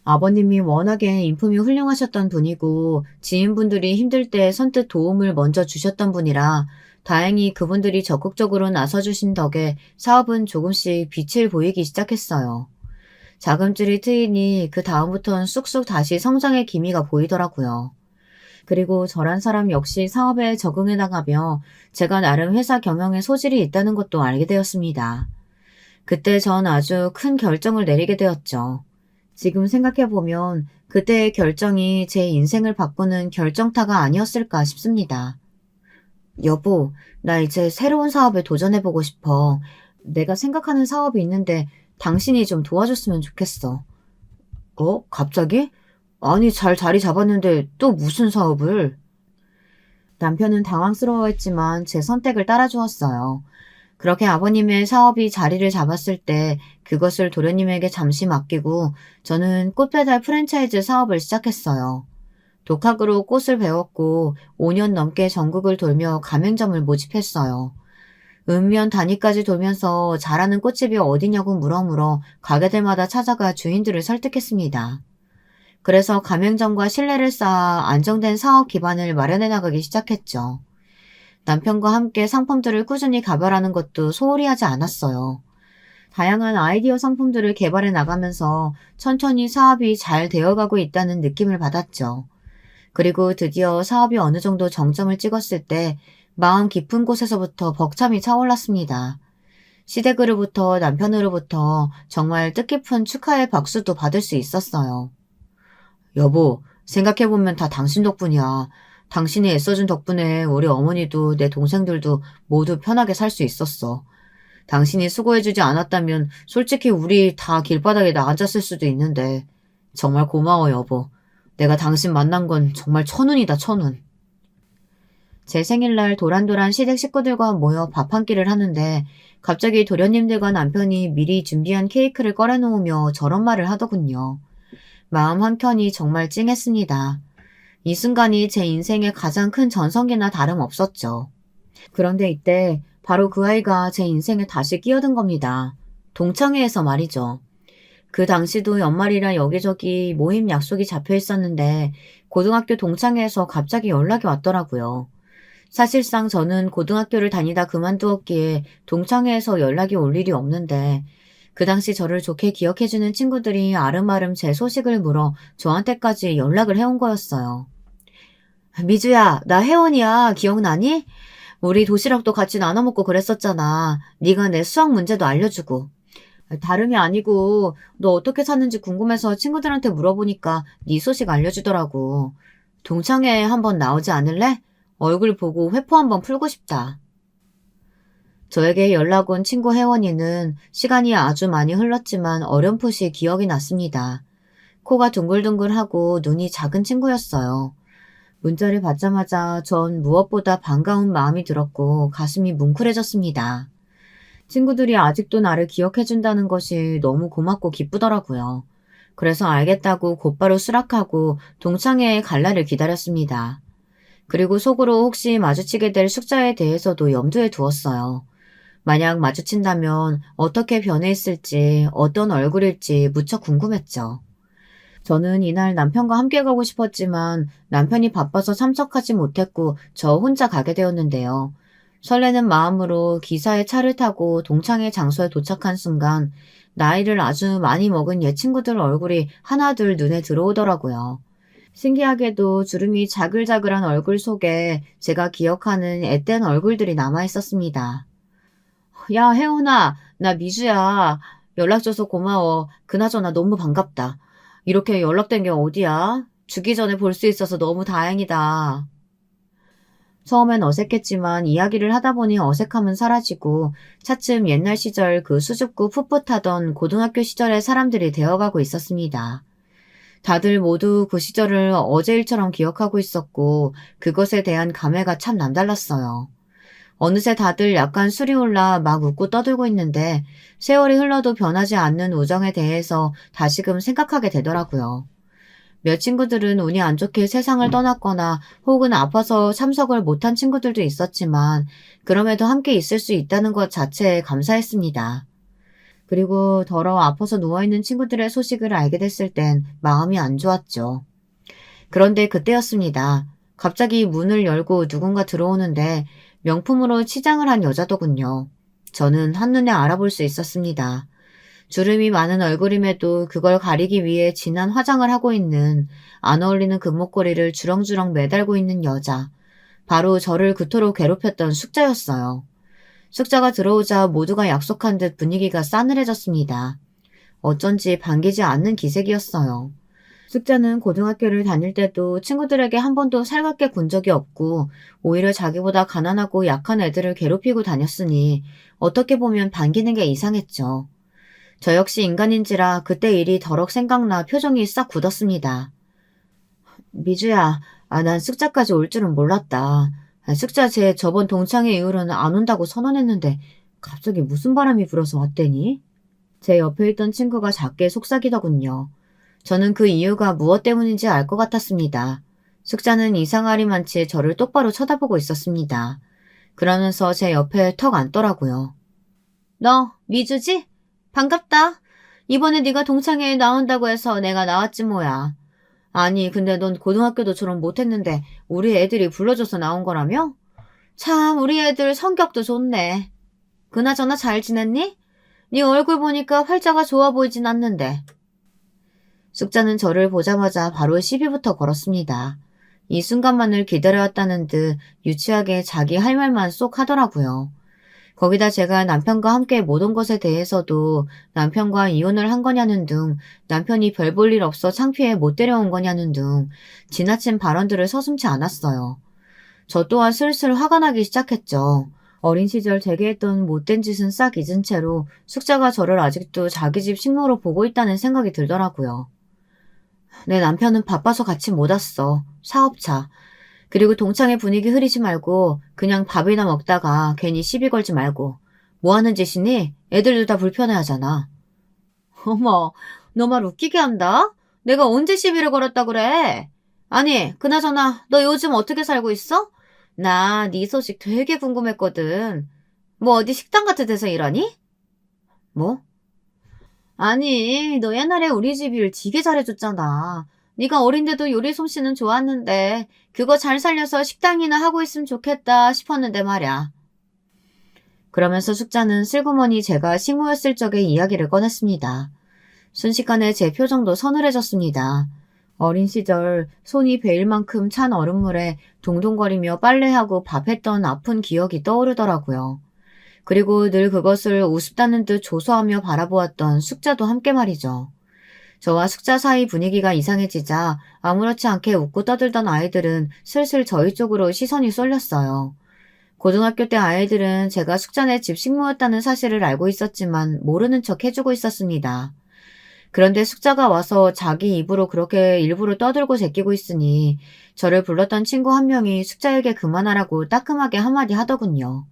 아버님이 워낙에 인품이 훌륭하셨던 분이고 지인분들이 힘들 때 선뜻 도움을 먼저 주셨던 분이라 다행히 그분들이 적극적으로 나서주신 덕에 사업은 조금씩 빛을 보이기 시작했어요. 자금줄이 트이니 그 다음부터는 쑥쑥 다시 성장의 기미가 보이더라고요. 그리고 저란 사람 역시 사업에 적응해 나가며 제가 나름 회사 경영에 소질이 있다는 것도 알게 되었습니다. 그때 전 아주 큰 결정을 내리게 되었죠. 지금 생각해보면 그때의 결정이 제 인생을 바꾸는 결정타가 아니었을까 싶습니다. 여보, 나 이제 새로운 사업에 도전해보고 싶어. 내가 생각하는 사업이 있는데 당신이 좀 도와줬으면 좋겠어. 갑자기? 아니, 잘 자리 잡았는데 또 무슨 사업을? 남편은 당황스러워했지만 제 선택을 따라주었어요. 그렇게 아버님의 사업이 자리를 잡았을 때 그것을 도련님에게 잠시 맡기고 저는 꽃배달 프랜차이즈 사업을 시작했어요. 독학으로 꽃을 배웠고 5년 넘게 전국을 돌며 가맹점을 모집했어요. 읍면 단위까지 돌면서 잘하는 꽃집이 어디냐고 물어물어 가게들마다 찾아가 주인들을 설득했습니다. 그래서 가맹점과 신뢰를 쌓아 안정된 사업 기반을 마련해 나가기 시작했죠. 남편과 함께 상품들을 꾸준히 개발하는 것도 소홀히 하지 않았어요. 다양한 아이디어 상품들을 개발해 나가면서 천천히 사업이 잘 되어가고 있다는 느낌을 받았죠. 그리고 드디어 사업이 어느 정도 정점을 찍었을 때 마음 깊은 곳에서부터 벅참이 차올랐습니다. 시댁으로부터 남편으로부터 정말 뜻깊은 축하의 박수도 받을 수 있었어요. 여보, 생각해보면 다 당신 덕분이야. 당신이 애써준 덕분에 우리 어머니도 내 동생들도 모두 편하게 살 수 있었어. 당신이 수고해주지 않았다면 솔직히 우리 다 길바닥에 나앉았을 수도 있는데 정말 고마워 여보. 내가 당신 만난 건 정말 천운이다 천운. 제 생일날 도란도란 시댁 식구들과 모여 밥 한 끼를 하는데 갑자기 도련님들과 남편이 미리 준비한 케이크를 꺼내놓으며 저런 말을 하더군요. 마음 한켠이 정말 찡했습니다. 이 순간이 제 인생의 가장 큰 전성기나 다름없었죠. 그런데 이때 바로 그 아이가 제 인생에 다시 끼어든 겁니다. 동창회에서 말이죠. 그 당시도 연말이라 여기저기 모임 약속이 잡혀 있었는데 고등학교 동창회에서 갑자기 연락이 왔더라고요. 사실상 저는 고등학교를 다니다 그만두었기에 동창회에서 연락이 올 일이 없는데 그 당시 저를 좋게 기억해주는 친구들이 아름아름 제 소식을 물어 저한테까지 연락을 해온 거였어요. 미주야, 나 혜원이야. 기억나니? 우리 도시락도 같이 나눠 먹고 그랬었잖아. 네가 내 수학 문제도 알려주고. 다름이 아니고 너 어떻게 사는지 궁금해서 친구들한테 물어보니까 네 소식 알려주더라고. 동창회에 한번 나오지 않을래? 얼굴 보고 회포 한번 풀고 싶다. 저에게 연락 온 친구 혜원이는 시간이 아주 많이 흘렀지만 어렴풋이 기억이 났습니다. 코가 둥글둥글하고 눈이 작은 친구였어요. 문자를 받자마자 전 무엇보다 반가운 마음이 들었고 가슴이 뭉클해졌습니다. 친구들이 아직도 나를 기억해준다는 것이 너무 고맙고 기쁘더라고요. 그래서 알겠다고 곧바로 수락하고 동창회에 갈 날을 기다렸습니다. 그리고 속으로 혹시 마주치게 될 숙자에 대해서도 염두에 두었어요. 만약 마주친다면 어떻게 변해 있을지, 어떤 얼굴일지 무척 궁금했죠. 저는 이날 남편과 함께 가고 싶었지만 남편이 바빠서 참석하지 못했고 저 혼자 가게 되었는데요. 설레는 마음으로 기사에 차를 타고 동창회 장소에 도착한 순간 나이를 아주 많이 먹은 옛 친구들 얼굴이 하나둘 눈에 들어오더라고요. 신기하게도 주름이 자글자글한 얼굴 속에 제가 기억하는 앳된 얼굴들이 남아있었습니다. 야, 혜원아, 나 미주야. 연락줘서 고마워. 그나저나 너무 반갑다. 이렇게 연락된 게 어디야? 죽기 전에 볼 수 있어서 너무 다행이다. 처음엔 어색했지만 이야기를 하다 보니 어색함은 사라지고 차츰 옛날 시절 그 수줍고 풋풋하던 고등학교 시절의 사람들이 되어가고 있었습니다. 다들 모두 그 시절을 어제 일처럼 기억하고 있었고 그것에 대한 감회가 참 남달랐어요. 어느새 다들 약간 술이 올라 막 웃고 떠들고 있는데 세월이 흘러도 변하지 않는 우정에 대해서 다시금 생각하게 되더라고요. 몇 친구들은 운이 안 좋게 세상을 떠났거나 혹은 아파서 참석을 못한 친구들도 있었지만 그럼에도 함께 있을 수 있다는 것 자체에 감사했습니다. 그리고 더러 아파서 누워있는 친구들의 소식을 알게 됐을 땐 마음이 안 좋았죠. 그런데 그때였습니다. 갑자기 문을 열고 누군가 들어오는데 명품으로 치장을 한 여자더군요. 저는 한눈에 알아볼 수 있었습니다. 주름이 많은 얼굴임에도 그걸 가리기 위해 진한 화장을 하고 있는 안 어울리는 금목걸이를 주렁주렁 매달고 있는 여자. 바로 저를 그토록 괴롭혔던 숙자였어요. 숙자가 들어오자 모두가 약속한 듯 분위기가 싸늘해졌습니다. 어쩐지 반기지 않는 기색이었어요. 숙자는 고등학교를 다닐 때도 친구들에게 한 번도 살갑게 군 적이 없고 오히려 자기보다 가난하고 약한 애들을 괴롭히고 다녔으니 어떻게 보면 반기는 게 이상했죠. 저 역시 인간인지라 그때 일이 더럭 생각나 표정이 싹 굳었습니다. 미주야, 난 숙자까지 올 줄은 몰랐다. 숙자 쟤 저번 동창회 이후로는 안 온다고 선언했는데 갑자기 무슨 바람이 불어서 왔대니? 제 옆에 있던 친구가 작게 속삭이더군요. 저는 그 이유가 무엇 때문인지 알 것 같았습니다. 숙자는 이상하리만치 저를 똑바로 쳐다보고 있었습니다. 그러면서 제 옆에 턱 앉더라고요. 너 미주지? 반갑다. 이번에 네가 동창회에 나온다고 해서 내가 나왔지 뭐야. 아니 근데 넌 고등학교도 졸업 못했는데 우리 애들이 불러줘서 나온 거라며? 참 우리 애들 성격도 좋네. 그나저나 잘 지냈니? 네 얼굴 보니까 활자가 좋아 보이진 않는데. 숙자는 저를 보자마자 바로 시비부터 걸었습니다. 이 순간만을 기다려왔다는 듯 유치하게 자기 할 말만 쏙 하더라고요. 거기다 제가 남편과 함께 못 온 것에 대해서도 남편과 이혼을 한 거냐는 등 남편이 별 볼 일 없어 창피해 못 데려온 거냐는 등 지나친 발언들을 서슴지 않았어요. 저 또한 슬슬 화가 나기 시작했죠. 어린 시절 제게 했던 못된 짓은 싹 잊은 채로 숙자가 저를 아직도 자기 집 식모로 보고 있다는 생각이 들더라고요. 내 남편은 바빠서 같이 못 왔어. 사업차. 그리고 동창회 분위기 흐리지 말고 그냥 밥이나 먹다가 괜히 시비 걸지 말고. 뭐 하는 짓이니? 애들도 다 불편해하잖아. 어머, 너 말 웃기게 한다? 내가 언제 시비를 걸었다 그래? 아니, 그나저나 너 요즘 어떻게 살고 있어? 나 네 소식 되게 궁금했거든. 뭐 어디 식당 같은 데서 일하니? 뭐? 아니, 너 옛날에 우리 집 일 되게 잘해줬잖아. 네가 어린데도 요리 솜씨는 좋았는데 그거 잘 살려서 식당이나 하고 있으면 좋겠다 싶었는데 말야. 그러면서 숙자는 슬그머니 제가 식모였을 적의 이야기를 꺼냈습니다. 순식간에 제 표정도 서늘해졌습니다. 어린 시절 손이 베일 만큼 찬 얼음물에 동동거리며 빨래하고 밥했던 아픈 기억이 떠오르더라고요. 그리고 늘 그것을 우습다는 듯 조소하며 바라보았던 숙자도 함께 말이죠. 저와 숙자 사이 분위기가 이상해지자 아무렇지 않게 웃고 떠들던 아이들은 슬슬 저희 쪽으로 시선이 쏠렸어요. 고등학교 때 아이들은 제가 숙자네 집 식모였다는 사실을 알고 있었지만 모르는 척 해주고 있었습니다. 그런데 숙자가 와서 자기 입으로 그렇게 일부러 떠들고 제끼고 있으니 저를 불렀던 친구 한 명이 숙자에게 그만하라고 따끔하게 한마디 하더군요.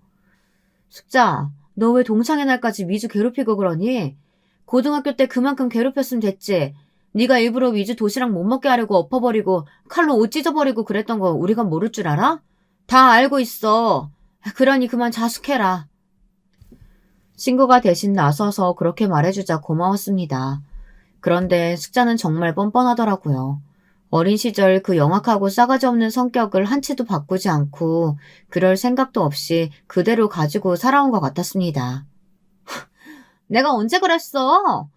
숙자, 너 왜 동창회 날까지 미주 괴롭히고 그러니? 고등학교 때 그만큼 괴롭혔으면 됐지. 네가 일부러 미주 도시락 못 먹게 하려고 엎어버리고 칼로 옷 찢어버리고 그랬던 거 우리가 모를 줄 알아? 다 알고 있어. 그러니 그만 자숙해라. 친구가 대신 나서서 그렇게 말해주자 고마웠습니다. 그런데 숙자는 정말 뻔뻔하더라고요. 어린 시절 그 영악하고 싸가지 없는 성격을 한치도 바꾸지 않고 그럴 생각도 없이 그대로 가지고 살아온 것 같았습니다. 내가 언제 그랬어?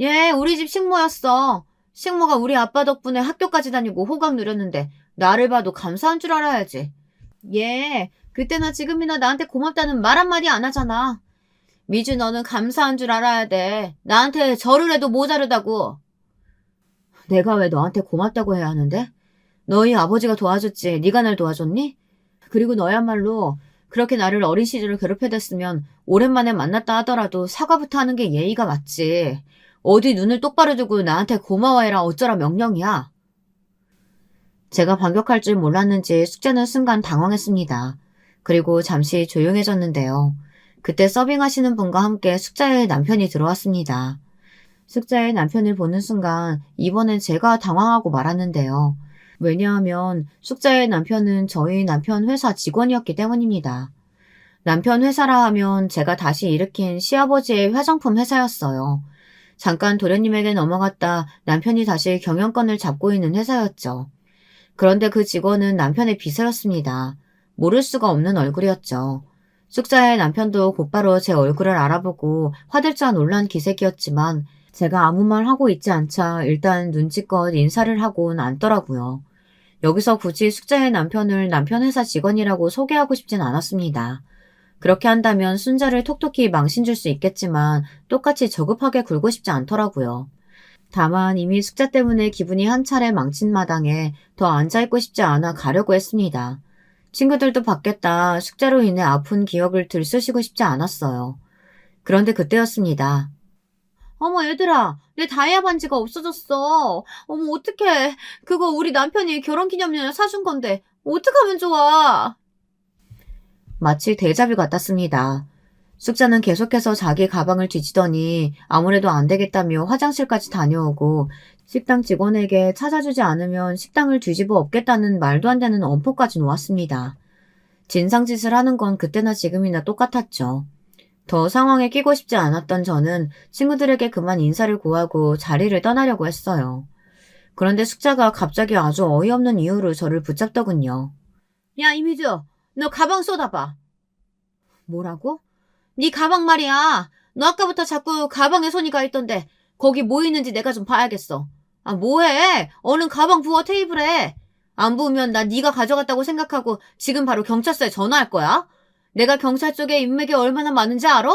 얘 우리 집 식모였어. 식모가 우리 아빠 덕분에 학교까지 다니고 호강 누렸는데 나를 봐도 감사한 줄 알아야지. 얘 그때나 지금이나 나한테 고맙다는 말 한마디 안 하잖아. 미주 너는 감사한 줄 알아야 돼. 나한테 절을 해도 모자르다고. 내가 왜 너한테 고맙다고 해야 하는데? 너희 아버지가 도와줬지 네가 날 도와줬니? 그리고 너야말로 그렇게 나를 어린 시절을 괴롭혀댔으면 오랜만에 만났다 하더라도 사과부터 하는 게 예의가 맞지. 어디 눈을 똑바로 두고 나한테 고마워해라 어쩌라 명령이야. 제가 반격할 줄 몰랐는지 숙제는 순간 당황했습니다. 그리고 잠시 조용해졌는데요. 그때 서빙하시는 분과 함께 숙자의 남편이 들어왔습니다. 숙자의 남편을 보는 순간 이번엔 제가 당황하고 말았는데요. 왜냐하면 숙자의 남편은 저희 남편 회사 직원이었기 때문입니다. 남편 회사라 하면 제가 다시 일으킨 시아버지의 화장품 회사였어요. 잠깐 도련님에게 넘어갔다 남편이 다시 경영권을 잡고 있는 회사였죠. 그런데 그 직원은 남편의 비서였습니다. 모를 수가 없는 얼굴이었죠. 숙자의 남편도 곧바로 제 얼굴을 알아보고 화들짝 놀란 기색이었지만 제가 아무 말 하고 있지 않자 일단 눈치껏 인사를 하곤 앉더라고요. 여기서 굳이 숙자의 남편을 남편 회사 직원이라고 소개하고 싶진 않았습니다. 그렇게 한다면 순자를 톡톡히 망신 줄 수 있겠지만 똑같이 저급하게 굴고 싶지 않더라고요. 다만 이미 숙자 때문에 기분이 한 차례 망친 마당에 더 앉아있고 싶지 않아 가려고 했습니다. 친구들도 받겠다 숙자로 인해 아픈 기억을 들쑤시고 싶지 않았어요. 그런데 그때였습니다. 어머 얘들아 내 다이아 반지가 없어졌어. 어머 어떡해. 그거 우리 남편이 결혼기념일에 사준 건데 어떡하면 좋아. 마치 데자뷰 같았습니다. 숙자는 계속해서 자기 가방을 뒤지더니 아무래도 안 되겠다며 화장실까지 다녀오고 식당 직원에게 찾아주지 않으면 식당을 뒤집어 엎겠다는 말도 안 되는 엄포까지 놓았습니다. 진상짓을 하는 건 그때나 지금이나 똑같았죠. 더 상황에 끼고 싶지 않았던 저는 친구들에게 그만 인사를 구하고 자리를 떠나려고 했어요. 그런데 숙자가 갑자기 아주 어이없는 이유로 저를 붙잡더군요. 야, 이미주, 너 가방 쏟아봐. 뭐라고? 네 가방 말이야. 너 아까부터 자꾸 가방에 손이 가 있던데 거기 뭐 있는지 내가 좀 봐야겠어. 아, 뭐해? 얼른 가방 부어 테이블에. 안 부으면 나 네가 가져갔다고 생각하고 지금 바로 경찰서에 전화할 거야. 내가 경찰 쪽에 인맥이 얼마나 많은지 알아?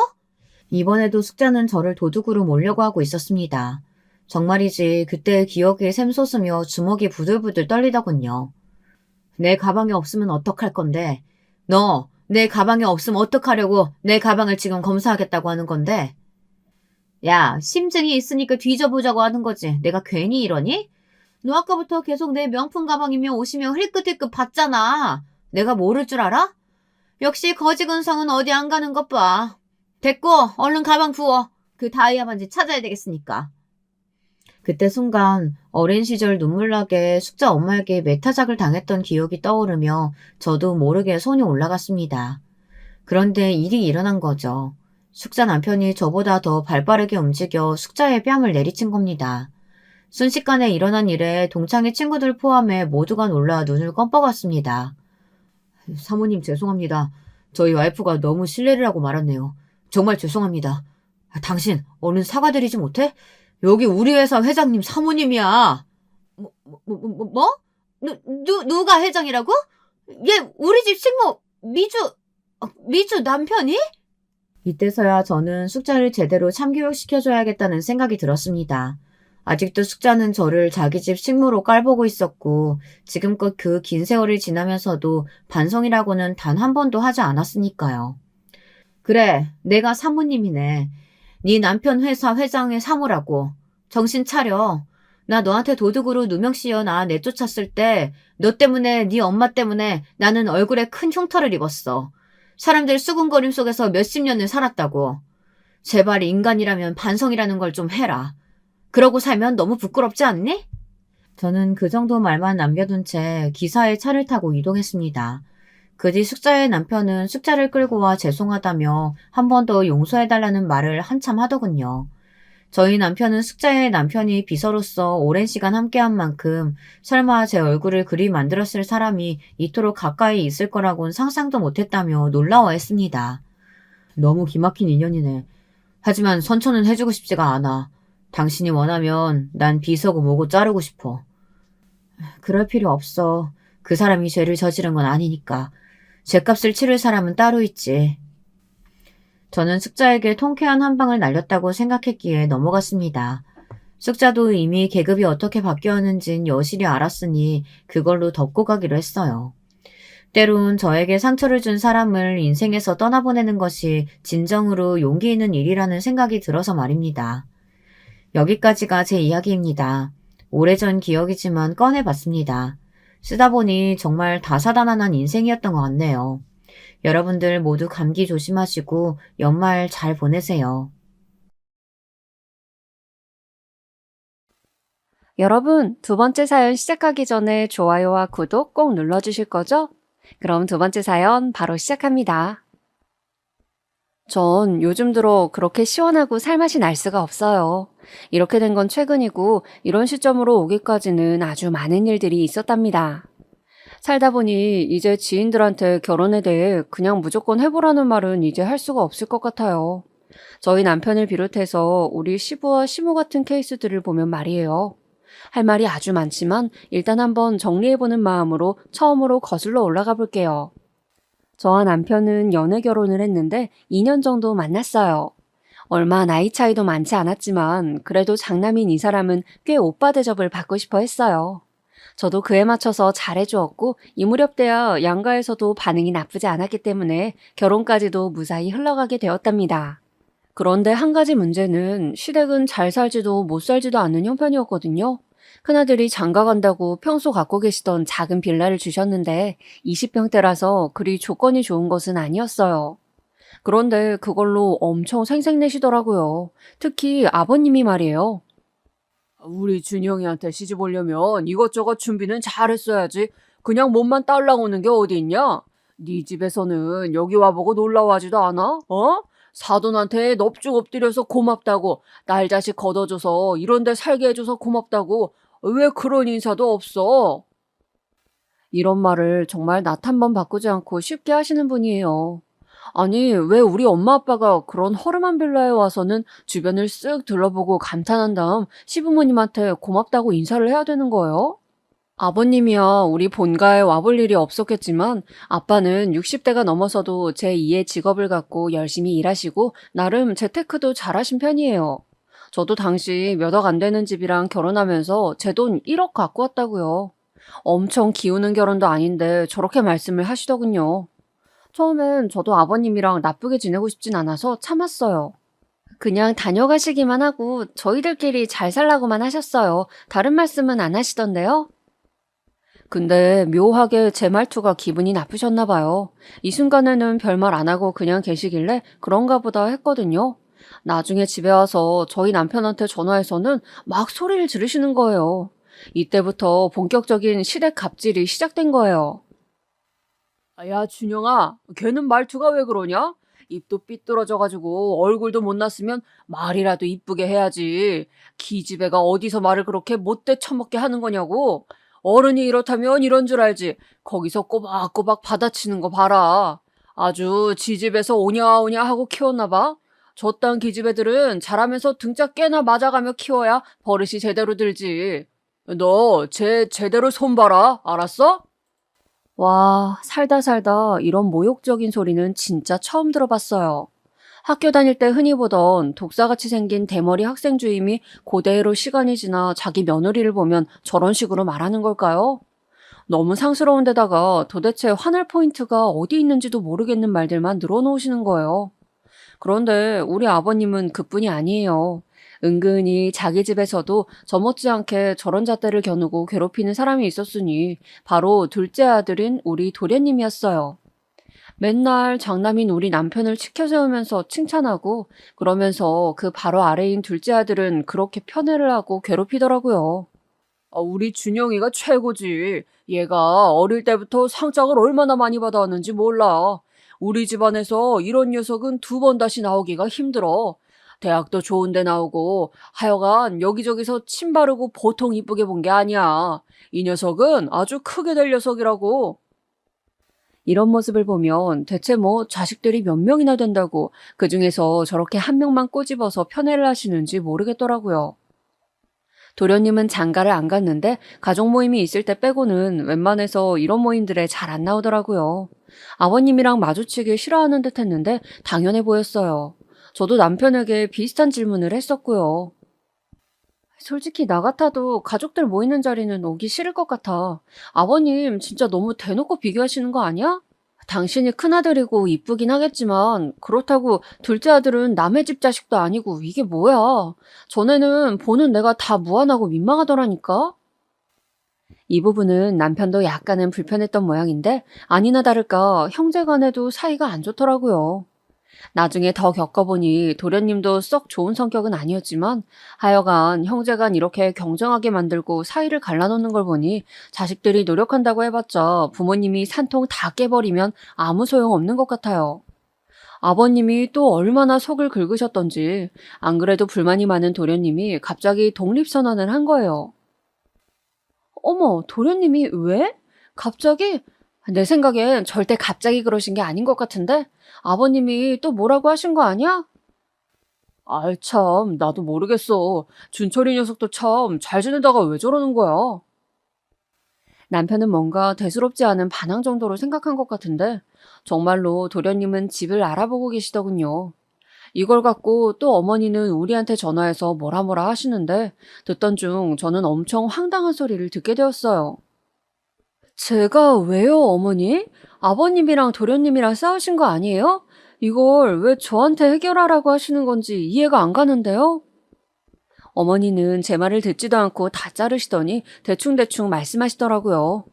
이번에도 숙자는 저를 도둑으로 몰려고 하고 있었습니다. 정말이지 그때의 기억이 샘솟으며 주먹이 부들부들 떨리더군요. 내 가방에 없으면 어떡할 건데? 너 내 가방에 없으면 어떡하려고 내 가방을 지금 검사하겠다고 하는 건데? 야, 심증이 있으니까 뒤져보자고 하는 거지. 내가 괜히 이러니? 너 아까부터 계속 내 명품 가방이며 옷이며 힐끗힐끗 봤잖아. 내가 모를 줄 알아? 역시 거지근성은 어디 안 가는 것 봐. 됐고, 얼른 가방 부어. 그 다이아 반지 찾아야 되겠으니까. 그때 순간 어린 시절 눈물나게 숙자 엄마에게 매타작을 당했던 기억이 떠오르며 저도 모르게 손이 올라갔습니다. 그런데 일이 일어난 거죠. 숙자 남편이 저보다 더 발빠르게 움직여 숙자의 뺨을 내리친 겁니다. 순식간에 일어난 일에 동창의 친구들 포함해 모두가 놀라 눈을 껌뻑었습니다. 사모님 죄송합니다. 저희 와이프가 너무 실례를 하고 말았네요. 정말 죄송합니다. 당신 얼른 사과드리지 못해? 여기 우리 회사 회장님 사모님이야. 뭐? 누가 회장이라고? 얘 우리 집 식모 미주 남편이? 이때서야 저는 숙자를 제대로 참교육시켜줘야겠다는 생각이 들었습니다. 아직도 숙자는 저를 자기 집 식모로 깔보고 있었고 지금껏 그 긴 세월이 지나면서도 반성이라고는 단 한 번도 하지 않았으니까요. 그래, 내가 사모님이네. 네 남편 회사 회장의 사모라고. 정신 차려. 나 너한테 도둑으로 누명 씌워 나 내쫓았을 때 너 때문에 네 엄마 때문에 나는 얼굴에 큰 흉터를 입었어. 사람들 수군거림 속에서 몇십 년을 살았다고. 제발 인간이라면 반성이라는 걸 좀 해라. 그러고 살면 너무 부끄럽지 않니? 저는 그 정도 말만 남겨둔 채 기사의 차를 타고 이동했습니다. 그 뒤 숙자의 남편은 숙자를 끌고 와 죄송하다며 한 번 더 용서해달라는 말을 한참 하더군요. 저희 남편은 숙자의 남편이 비서로서 오랜 시간 함께한 만큼 설마 제 얼굴을 그리 만들었을 사람이 이토록 가까이 있을 거라곤 상상도 못했다며 놀라워했습니다. 너무 기막힌 인연이네. 하지만 선처는 해주고 싶지가 않아. 당신이 원하면 난 비서고 뭐고 자르고 싶어. 그럴 필요 없어. 그 사람이 죄를 저지른 건 아니니까. 죗값을 치를 사람은 따로 있지. 저는 숙자에게 통쾌한 한 방을 날렸다고 생각했기에 넘어갔습니다. 숙자도 이미 계급이 어떻게 바뀌었는진 여실히 알았으니 그걸로 덮고 가기로 했어요. 때론 저에게 상처를 준 사람을 인생에서 떠나보내는 것이 진정으로 용기 있는 일이라는 생각이 들어서 말입니다. 여기까지가 제 이야기입니다. 오래전 기억이지만 꺼내봤습니다. 쓰다 보니 정말 다사다난한 인생이었던 것 같네요. 여러분들 모두 감기 조심하시고 연말 잘 보내세요. 여러분, 두 번째 사연 시작하기 전에 좋아요와 구독 꼭 눌러주실 거죠? 그럼 두 번째 사연 바로 시작합니다. 전 요즘 들어 그렇게 시원하고 살맛이 날 수가 없어요. 이렇게 된 건 최근이고 이런 시점으로 오기까지는 아주 많은 일들이 있었답니다. 살다 보니 이제 지인들한테 결혼에 대해 그냥 무조건 해보라는 말은 이제 할 수가 없을 것 같아요. 저희 남편을 비롯해서 우리 시부와 시모 같은 케이스들을 보면 말이에요. 할 말이 아주 많지만 일단 한번 정리해보는 마음으로 처음으로 거슬러 올라가 볼게요. 저와 남편은 연애 결혼을 했는데 2년 정도 만났어요. 얼마 나이 차이도 많지 않았지만 그래도 장남인 이 사람은 꽤 오빠 대접을 받고 싶어 했어요. 저도 그에 맞춰서 잘해주었고 이 무렵 돼야 양가에서도 반응이 나쁘지 않았기 때문에 결혼까지도 무사히 흘러가게 되었답니다. 그런데 한 가지 문제는 시댁은 잘 살지도 못 살지도 않는 형편이었거든요. 큰아들이 장가 간다고 평소 갖고 계시던 작은 빌라를 주셨는데 20평대라서 그리 조건이 좋은 것은 아니었어요. 그런데 그걸로 엄청 생색내시더라고요. 특히 아버님이 말이에요. 우리 준영이한테 시집 오려면 이것저것 준비는 잘했어야지. 그냥 몸만 딸랑 오는 게 어디 있냐? 네 집에서는 여기 와보고 놀라워하지도 않아? 어? 사돈한테 넙죽 엎드려서 고맙다고, 날 자식 걷어줘서 이런 데 살게 해줘서 고맙다고, 왜 그런 인사도 없어? 이런 말을 정말 낯 한 번 바꾸지 않고 쉽게 하시는 분이에요. 아니, 왜 우리 엄마 아빠가 그런 허름한 빌라에 와서는 주변을 쓱 둘러보고 감탄한 다음 시부모님한테 고맙다고 인사를 해야 되는 거예요? 아버님이야 우리 본가에 와볼 일이 없었겠지만 아빠는 60대가 넘어서도 제2의 직업을 갖고 열심히 일하시고 나름 재테크도 잘하신 편이에요. 저도 당시 몇 억 안 되는 집이랑 결혼하면서 제 돈 1억 갖고 왔다고요. 엄청 기우는 결혼도 아닌데 저렇게 말씀을 하시더군요. 처음엔 저도 아버님이랑 나쁘게 지내고 싶진 않아서 참았어요. 그냥 다녀가시기만 하고 저희들끼리 잘 살라고만 하셨어요. 다른 말씀은 안 하시던데요? 근데 묘하게 제 말투가 기분이 나쁘셨나 봐요. 이 순간에는 별말 안 하고 그냥 계시길래 그런가 보다 했거든요. 나중에 집에 와서 저희 남편한테 전화해서는 막 소리를 지르시는 거예요. 이때부터 본격적인 시댁 갑질이 시작된 거예요. 야, 준영아, 걔는 말투가 왜 그러냐? 입도 삐뚤어져가지고 얼굴도 못 났으면 말이라도 이쁘게 해야지. 기집애가 어디서 말을 그렇게 못돼 처먹게 하는 거냐고. 어른이 이렇다면 이런 줄 알지. 거기서 꼬박꼬박 받아치는 거 봐라. 아주 지집에서 오냐오냐 하고 키웠나 봐. 저딴 기집애들은 자라면서 등짝 깨나 맞아가며 키워야 버릇이 제대로 들지. 너 쟤 제대로 손봐라. 알았어? 와, 살다 살다 이런 모욕적인 소리는 진짜 처음 들어봤어요. 학교 다닐 때 흔히 보던 독사같이 생긴 대머리 학생 주임이 고대로 시간이 지나 자기 며느리를 보면 저런 식으로 말하는 걸까요? 너무 상스러운 데다가 도대체 화날 포인트가 어디 있는지도 모르겠는 말들만 늘어놓으시는 거예요. 그런데 우리 아버님은 그뿐이 아니에요. 은근히 자기 집에서도 저 못지않게 저런 잣대를 겨누고 괴롭히는 사람이 있었으니 바로 둘째 아들인 우리 도련님이었어요. 맨날 장남인 우리 남편을 치켜 세우면서 칭찬하고 그러면서 그 바로 아래인 둘째 아들은 그렇게 편애를 하고 괴롭히더라고요. 우리 준영이가 최고지. 얘가 어릴 때부터 상장을 얼마나 많이 받아왔는지 몰라. 우리 집안에서 이런 녀석은 두 번 다시 나오기가 힘들어. 대학도 좋은 데 나오고 하여간 여기저기서 침 바르고 보통 이쁘게 본 게 아니야. 이 녀석은 아주 크게 될 녀석이라고. 이런 모습을 보면 대체 뭐 자식들이 몇 명이나 된다고 그중에서 저렇게 한 명만 꼬집어서 편애를 하시는지 모르겠더라고요. 도련님은 장가를 안 갔는데 가족 모임이 있을 때 빼고는 웬만해서 이런 모임들에 잘 안 나오더라고요. 아버님이랑 마주치길 싫어하는 듯 했는데 당연해 보였어요. 저도 남편에게 비슷한 질문을 했었고요. 솔직히 나 같아도 가족들 모이는 자리는 오기 싫을 것 같아. 아버님 진짜 너무 대놓고 비교하시는 거 아니야? 당신이 큰아들이고 이쁘긴 하겠지만 그렇다고 둘째 아들은 남의 집 자식도 아니고 이게 뭐야. 전에는 보는 내가 다 무안하고 민망하더라니까. 이 부분은 남편도 약간은 불편했던 모양인데 아니나 다를까 형제간에도 사이가 안 좋더라고요. 나중에 더 겪어보니 도련님도 썩 좋은 성격은 아니었지만 하여간 형제간 이렇게 경쟁하게 만들고 사이를 갈라놓는 걸 보니 자식들이 노력한다고 해봤자 부모님이 산통 다 깨버리면 아무 소용없는 것 같아요. 아버님이 또 얼마나 속을 긁으셨던지 안 그래도 불만이 많은 도련님이 갑자기 독립선언을 한 거예요. 어머, 도련님이 왜? 갑자기? 내 생각엔 절대 갑자기 그러신 게 아닌 것 같은데? 아버님이 또 뭐라고 하신 거 아니야? 아이 참, 나도 모르겠어. 준철이 녀석도 참 잘 지내다가 왜 저러는 거야? 남편은 뭔가 대수롭지 않은 반항 정도로 생각한 것 같은데 정말로 도련님은 집을 알아보고 계시더군요. 이걸 갖고 또 어머니는 우리한테 전화해서 뭐라 뭐라 하시는데 듣던 중 저는 엄청 황당한 소리를 듣게 되었어요. 제가 왜요, 어머니? 아버님이랑 도련님이랑 싸우신 거 아니에요? 이걸 왜 저한테 해결하라고 하시는 건지 이해가 안 가는데요? 어머니는 제 말을 듣지도 않고 다 자르시더니 대충대충 말씀하시더라고요.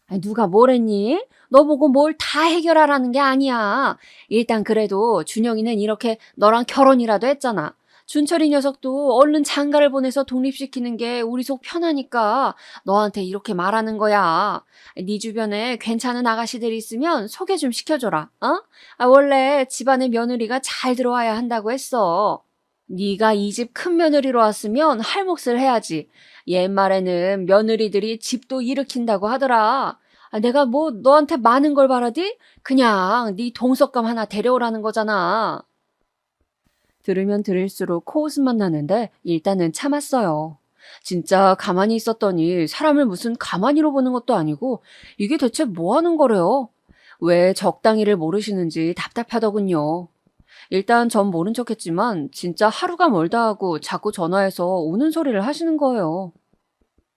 아니, 누가 뭐랬니? 너 보고 뭘 다 해결하라는 게 아니야. 일단 그래도 준영이는 이렇게 너랑 결혼이라도 했잖아. 준철이 녀석도 얼른 장가를 보내서 독립시키는 게 우리 속 편하니까 너한테 이렇게 말하는 거야. 네 주변에 괜찮은 아가씨들 있으면 소개 좀 시켜줘라. 어? 원래 집안에 며느리가 잘 들어와야 한다고 했어. 네가 이 집 큰 며느리로 왔으면 할 몫을 해야지. 옛말에는 며느리들이 집도 일으킨다고 하더라. 내가 뭐 너한테 많은 걸 바라디? 그냥 네 동석감 하나 데려오라는 거잖아. 들으면 들을수록 코웃음만 나는데 일단은 참았어요. 진짜 가만히 있었더니 사람을 무슨 가만히로 보는 것도 아니고 이게 대체 뭐 하는 거래요? 왜 적당히를 모르시는지 답답하더군요. 일단 전 모른 척했지만 진짜 하루가 멀다 하고 자꾸 전화해서 우는 소리를 하시는 거예요.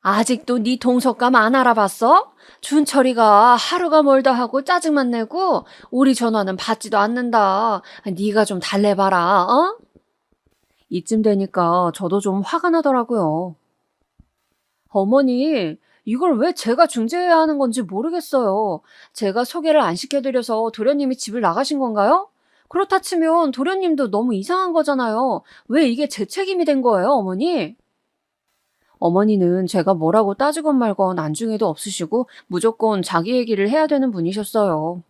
아직도 네 동석감 안 알아봤어? 준철이가 하루가 멀다 하고 짜증만 내고 우리 전화는 받지도 않는다. 네가 좀 달래봐라, 어? 이쯤 되니까 저도 좀 화가 나더라고요. 어머니, 이걸 왜 제가 중재해야 하는 건지 모르겠어요. 제가 소개를 안 시켜드려서 도련님이 집을 나가신 건가요? 그렇다 치면 도련님도 너무 이상한 거잖아요. 왜 이게 제 책임이 된 거예요, 어머니? 어머니는 제가 뭐라고 따지건 말건 안중에도 없으시고 무조건 자기 얘기를 해야 되는 분이셨어요.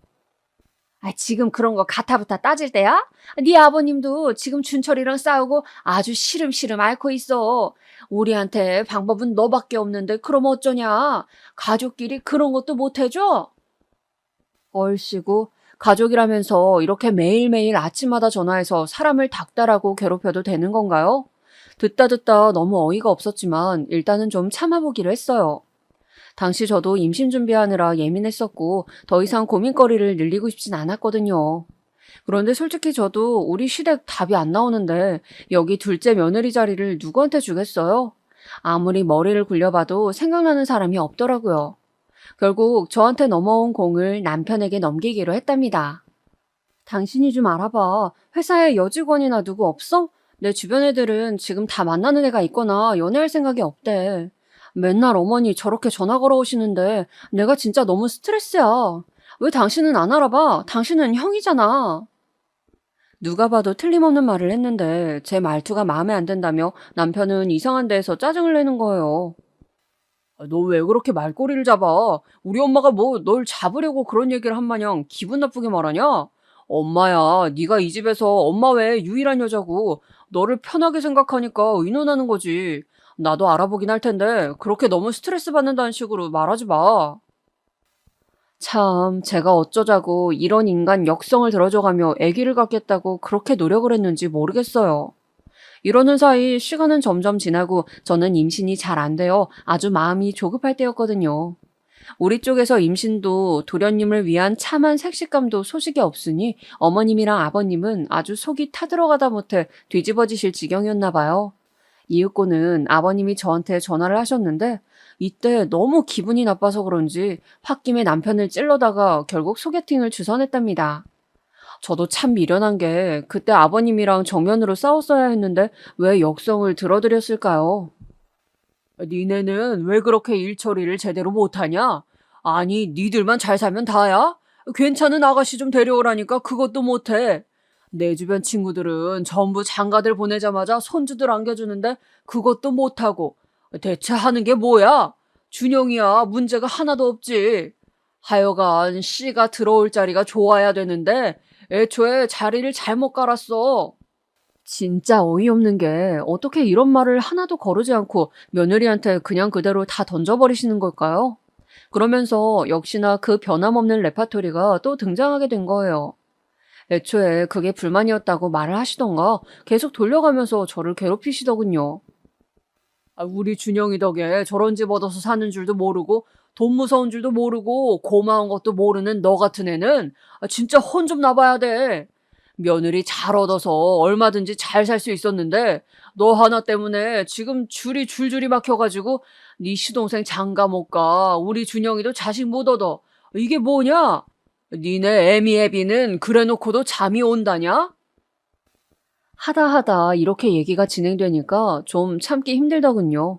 지금 그런 거 가타부타 따질 때야? 네 아버님도 지금 준철이랑 싸우고 아주 시름시름 앓고 있어. 우리한테 방법은 너밖에 없는데 그럼 어쩌냐? 가족끼리 그런 것도 못 해줘? 얼씨구, 가족이라면서 이렇게 매일매일 아침마다 전화해서 사람을 닥달하고 괴롭혀도 되는 건가요? 듣다 듣다 너무 어이가 없었지만 일단은 좀 참아보기로 했어요. 당시 저도 임신 준비하느라 예민했었고 더 이상 고민거리를 늘리고 싶진 않았거든요. 그런데 솔직히 저도 우리 시댁 답이 안 나오는데 여기 둘째 며느리 자리를 누구한테 주겠어요? 아무리 머리를 굴려봐도 생각나는 사람이 없더라고요. 결국 저한테 넘어온 공을 남편에게 넘기기로 했답니다. 당신이 좀 알아봐. 회사에 여직원이나 누구 없어? 내 주변 애들은 지금 다 만나는 애가 있거나 연애할 생각이 없대. 맨날 어머니 저렇게 전화 걸어오시는데 내가 진짜 너무 스트레스야. 왜 당신은 안 알아봐? 당신은 형이잖아. 누가 봐도 틀림없는 말을 했는데 제 말투가 마음에 안 든다며 남편은 이상한 데에서 짜증을 내는 거예요. 너 왜 그렇게 말꼬리를 잡아? 우리 엄마가 뭐 널 잡으려고 그런 얘기를 한 마냥 기분 나쁘게 말하냐? 엄마야, 네가 이 집에서 엄마 외에 유일한 여자고 너를 편하게 생각하니까 의논하는 거지. 나도 알아보긴 할 텐데 그렇게 너무 스트레스 받는다는 식으로 말하지 마. 참, 제가 어쩌자고 이런 인간 역성을 들어줘가며 아기를 갖겠다고 그렇게 노력을 했는지 모르겠어요. 이러는 사이 시간은 점점 지나고 저는 임신이 잘 안 되어 아주 마음이 조급할 때였거든요. 우리 쪽에서 임신도 도련님을 위한 참한 색식감도 소식이 없으니 어머님이랑 아버님은 아주 속이 타들어가다 못해 뒤집어지실 지경이었나 봐요. 이윽고는 아버님이 저한테 전화를 하셨는데 이때 너무 기분이 나빠서 그런지 홧김에 남편을 찔러다가 결국 소개팅을 주선했답니다. 저도 참 미련한 게 그때 아버님이랑 정면으로 싸웠어야 했는데 왜 역성을 들어드렸을까요? 니네는 왜 그렇게 일 처리를 제대로 못하냐? 아니, 니들만 잘 살면 다야? 괜찮은 아가씨 좀 데려오라니까 그것도 못해. 내 주변 친구들은 전부 장가들 보내자마자 손주들 안겨주는데 그것도 못하고 대체 하는 게 뭐야? 준영이야 문제가 하나도 없지. 하여간 씨가 들어올 자리가 좋아야 되는데 애초에 자리를 잘못 깔았어. 진짜 어이없는 게 어떻게 이런 말을 하나도 거르지 않고 며느리한테 그냥 그대로 다 던져버리시는 걸까요? 그러면서 역시나 그 변함없는 레파토리가 또 등장하게 된 거예요. 애초에 그게 불만이었다고 말을 하시던가 계속 돌려가면서 저를 괴롭히시더군요. 우리 준영이 덕에 저런 집 얻어서 사는 줄도 모르고 돈 무서운 줄도 모르고 고마운 것도 모르는 너 같은 애는 진짜 혼 좀 나봐야 돼. 며느리 잘 얻어서 얼마든지 잘 살 수 있었는데 너 하나 때문에 지금 줄이 줄줄이 막혀가지고 네 시동생 장가 못 가. 우리 준영이도 자식 못 얻어. 이게 뭐냐? 니네 애미 애비는 그래놓고도 잠이 온다냐? 하다 하다 이렇게 얘기가 진행되니까 좀 참기 힘들더군요.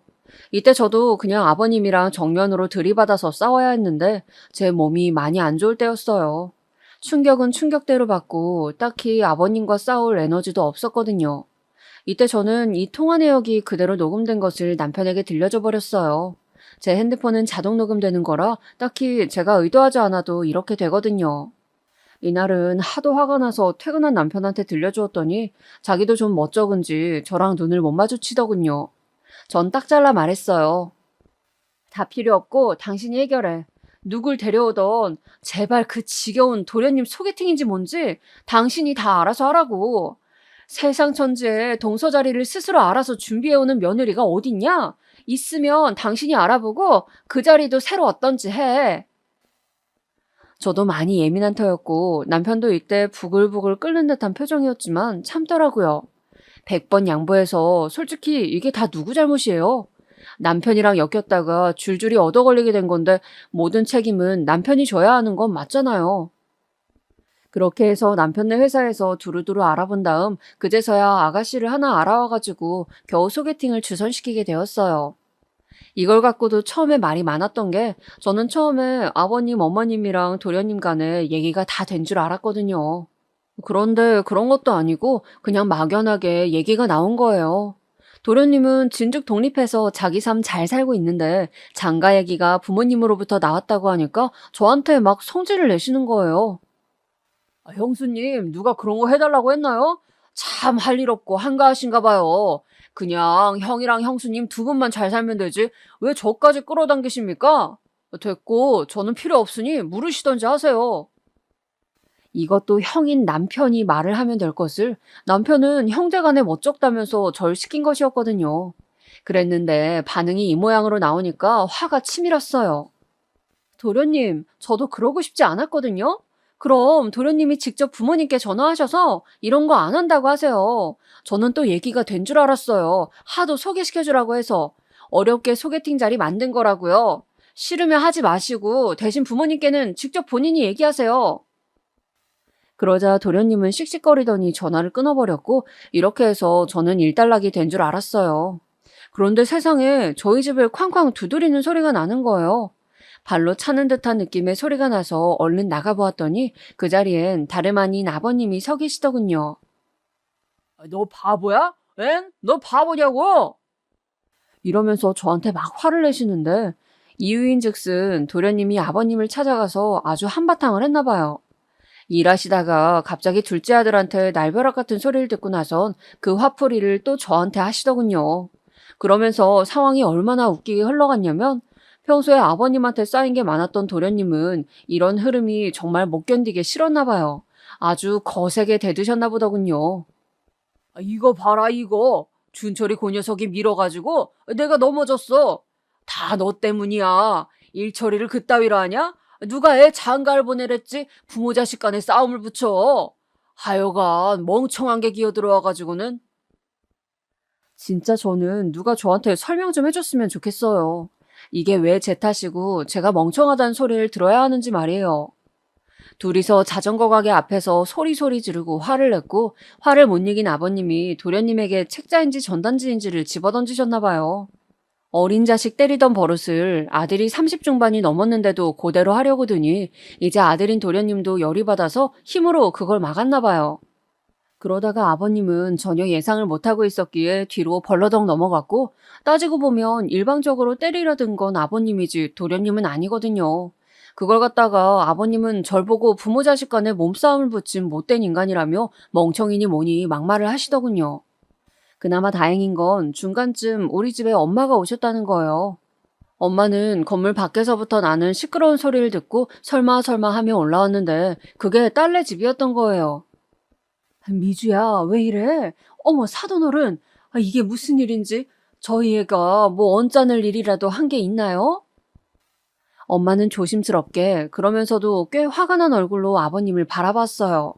이때 저도 그냥 아버님이랑 정면으로 들이받아서 싸워야 했는데 제 몸이 많이 안 좋을 때였어요. 충격은 충격대로 받고 딱히 아버님과 싸울 에너지도 없었거든요. 이때 저는 이 통화 내역이 그대로 녹음된 것을 남편에게 들려줘 버렸어요. 제 핸드폰은 자동 녹음되는 거라 딱히 제가 의도하지 않아도 이렇게 되거든요. 이날은 하도 화가 나서 퇴근한 남편한테 들려주었더니 자기도 좀 멋쩍은지 저랑 눈을 못 마주치더군요. 전 딱 잘라 말했어요. 다 필요 없고 당신이 해결해. 누굴 데려오던 제발 그 지겨운 도련님 소개팅인지 뭔지 당신이 다 알아서 하라고. 세상 천지에 동서 자리를 스스로 알아서 준비해오는 며느리가 어딨냐? 있으면 당신이 알아보고 그 자리도 새로 얻던지 해. 저도 많이 예민한 터였고 남편도 이때 부글부글 끓는 듯한 표정이었지만 참더라고요. 100번 양보해서 솔직히 이게 다 누구 잘못이에요? 남편이랑 엮였다가 줄줄이 얻어걸리게 된 건데 모든 책임은 남편이 져야 하는 건 맞잖아요. 그렇게 해서 남편네 회사에서 두루두루 알아본 다음 그제서야 아가씨를 하나 알아와가지고 겨우 소개팅을 주선시키게 되었어요. 이걸 갖고도 처음에 말이 많았던 게 저는 처음에 아버님, 어머님이랑 도련님 간에 얘기가 다 된 줄 알았거든요. 그런데 그런 것도 아니고 그냥 막연하게 얘기가 나온 거예요. 도련님은 진즉 독립해서 자기 삶 잘 살고 있는데 장가 얘기가 부모님으로부터 나왔다고 하니까 저한테 막 성질을 내시는 거예요. 아, 형수님, 누가 그런 거 해달라고 했나요? 참 할 일 없고 한가하신가 봐요. 그냥 형이랑 형수님 두 분만 잘 살면 되지. 왜 저까지 끌어당기십니까? 됐고, 저는 필요 없으니 물으시던지 하세요. 이것도 형인 남편이 말을 하면 될 것을 남편은 형제간에 멋쩍다면서 절 시킨 것이었거든요. 그랬는데 반응이 이 모양으로 나오니까 화가 치밀었어요. 도련님, 저도 그러고 싶지 않았거든요. 그럼 도련님이 직접 부모님께 전화하셔서 이런 거 안 한다고 하세요. 저는 또 얘기가 된 줄 알았어요. 하도 소개시켜주라고 해서. 어렵게 소개팅 자리 만든 거라고요. 싫으면 하지 마시고 대신 부모님께는 직접 본인이 얘기하세요. 그러자 도련님은 씩씩거리더니 전화를 끊어버렸고 이렇게 해서 저는 일단락이 된 줄 알았어요. 그런데 세상에 저희 집을 쾅쾅 두드리는 소리가 나는 거예요. 발로 차는 듯한 느낌의 소리가 나서 얼른 나가보았더니 그 자리엔 다름 아닌 아버님이 서 계시더군요. 너 바보야? 엥? 너 바보냐고? 이러면서 저한테 막 화를 내시는데 이유인즉슨 도련님이 아버님을 찾아가서 아주 한바탕을 했나 봐요. 일하시다가 갑자기 둘째 아들한테 날벼락 같은 소리를 듣고 나선 그 화풀이를 또 저한테 하시더군요. 그러면서 상황이 얼마나 웃기게 흘러갔냐면 평소에 아버님한테 쌓인 게 많았던 도련님은 이런 흐름이 정말 못 견디게 싫었나 봐요. 아주 거세게 대드셨나 보더군요. 이거 봐라 이거. 준철이 그 녀석이 밀어가지고 내가 넘어졌어. 다 너 때문이야. 일 처리를 그따위로 하냐? 누가 애 장가를 보내랬지 부모 자식 간에 싸움을 붙여. 하여간 멍청한 게 기어들어와가지고는. 진짜 저는 누가 저한테 설명 좀 해줬으면 좋겠어요. 이게 왜 제 탓이고 제가 멍청하다는 소리를 들어야 하는지 말이에요. 둘이서 자전거 가게 앞에서 소리소리 지르고 화를 냈고 화를 못 이긴 아버님이 도련님에게 책자인지 전단지인지를 집어던지셨나 봐요. 어린 자식 때리던 버릇을 아들이 30 중반이 넘었는데도 그대로 하려고 드니 이제 아들인 도련님도 열이 받아서 힘으로 그걸 막았나 봐요. 그러다가 아버님은 전혀 예상을 못하고 있었기에 뒤로 벌러덩 넘어갔고 따지고 보면 일방적으로 때리려 든 건 아버님이지 도련님은 아니거든요. 그걸 갖다가 아버님은 절 보고 부모 자식 간에 몸싸움을 붙인 못된 인간이라며 멍청이니 뭐니 막말을 하시더군요. 그나마 다행인 건 중간쯤 우리 집에 엄마가 오셨다는 거예요. 엄마는 건물 밖에서부터 나는 시끄러운 소리를 듣고 설마 하며 올라왔는데 그게 딸네 집이었던 거예요. 미주야, 왜 이래? 어머, 사돈어른. 이게 무슨 일인지? 저희 애가 뭐 언짢을 일이라도 한 게 있나요? 엄마는 조심스럽게 그러면서도 꽤 화가 난 얼굴로 아버님을 바라봤어요.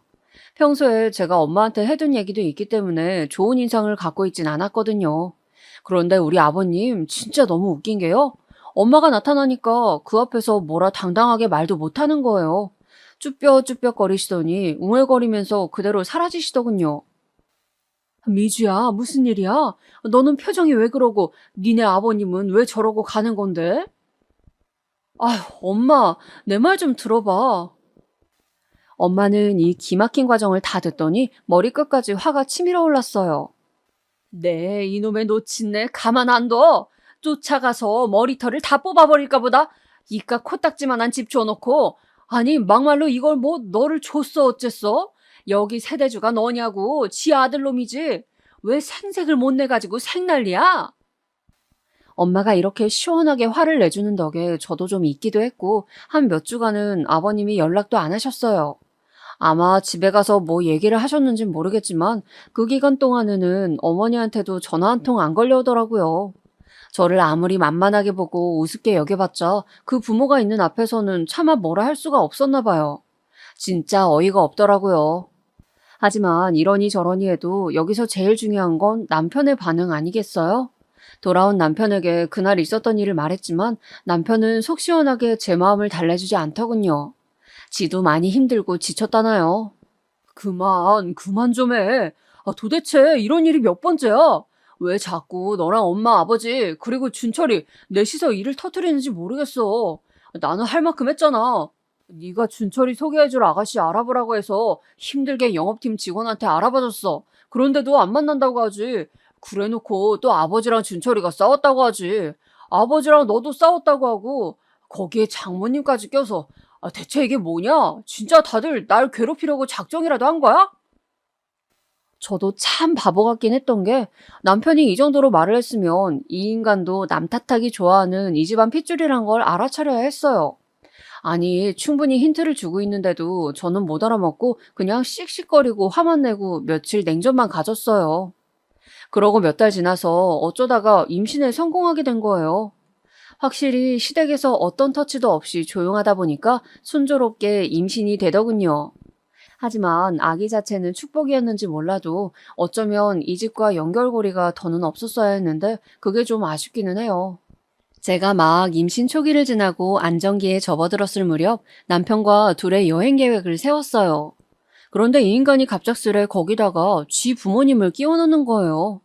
평소에 제가 엄마한테 해둔 얘기도 있기 때문에 좋은 인상을 갖고 있진 않았거든요. 그런데 우리 아버님 진짜 너무 웃긴 게요. 엄마가 나타나니까 그 앞에서 뭐라 당당하게 말도 못하는 거예요. 쭈뼛쭈뼛 거리시더니 웅얼거리면서 그대로 사라지시더군요. 미주야, 무슨 일이야? 너는 표정이 왜 그러고 니네 아버님은 왜 저러고 가는 건데? 아휴, 엄마, 내 말 좀 들어봐. 엄마는 이 기막힌 과정을 다 듣더니 머리끝까지 화가 치밀어 올랐어요. 네, 이놈의 노친네 가만 안 둬. 쫓아가서 머리털을 다 뽑아버릴까 보다. 이깟 코딱지만한 집 줘놓고 아니 막말로 이걸 뭐 너를 줬어 어쨌어? 여기 세대주가 너냐고 지 아들놈이지. 왜 생색을 못 내가지고 생난리야? 엄마가 이렇게 시원하게 화를 내주는 덕에 저도 좀 있기도 했고 한 몇 주간은 아버님이 연락도 안 하셨어요. 아마 집에 가서 뭐 얘기를 하셨는진 모르겠지만 그 기간 동안에는 어머니한테도 전화 한 통 안 걸려오더라고요. 저를 아무리 만만하게 보고 우습게 여겨봤자 그 부모가 있는 앞에서는 차마 뭐라 할 수가 없었나 봐요. 진짜 어이가 없더라고요. 하지만 이러니 저러니 해도 여기서 제일 중요한 건 남편의 반응 아니겠어요? 돌아온 남편에게 그날 있었던 일을 말했지만 남편은 속 시원하게 제 마음을 달래주지 않더군요. 지도 많이 힘들고 지쳤다나요. 그만 좀 해. 도대체 이런 일이 몇 번째야? 왜 자꾸 너랑 엄마, 아버지, 그리고 준철이 넷이서 일을 터뜨리는지 모르겠어. 나는 할 만큼 했잖아. 네가 준철이 소개해줄 아가씨 알아보라고 해서 힘들게 영업팀 직원한테 알아봐줬어. 그런데도 안 만난다고 하지. 그래놓고 또 아버지랑 준철이가 싸웠다고 하지. 아버지랑 너도 싸웠다고 하고 거기에 장모님까지 껴서 대체 이게 뭐냐? 진짜 다들 날 괴롭히려고 작정이라도 한 거야? 저도 참 바보 같긴 했던 게 남편이 이 정도로 말을 했으면 이 인간도 남 탓하기 좋아하는 이 집안 핏줄이란 걸 알아차려야 했어요. 아니, 충분히 힌트를 주고 있는데도 저는 못 알아먹고 그냥 씩씩거리고 화만 내고 며칠 냉전만 가졌어요. 그러고 몇 달 지나서 어쩌다가 임신에 성공하게 된 거예요. 확실히 시댁에서 어떤 터치도 없이 조용하다 보니까 순조롭게 임신이 되더군요. 하지만 아기 자체는 축복이었는지 몰라도 어쩌면 이 집과 연결고리가 더는 없었어야 했는데 그게 좀 아쉽기는 해요. 제가 막 임신 초기를 지나고 안정기에 접어들었을 무렵 남편과 둘의 여행 계획을 세웠어요. 그런데 이 인간이 갑작스레 거기다가 지 부모님을 끼워 넣는 거예요.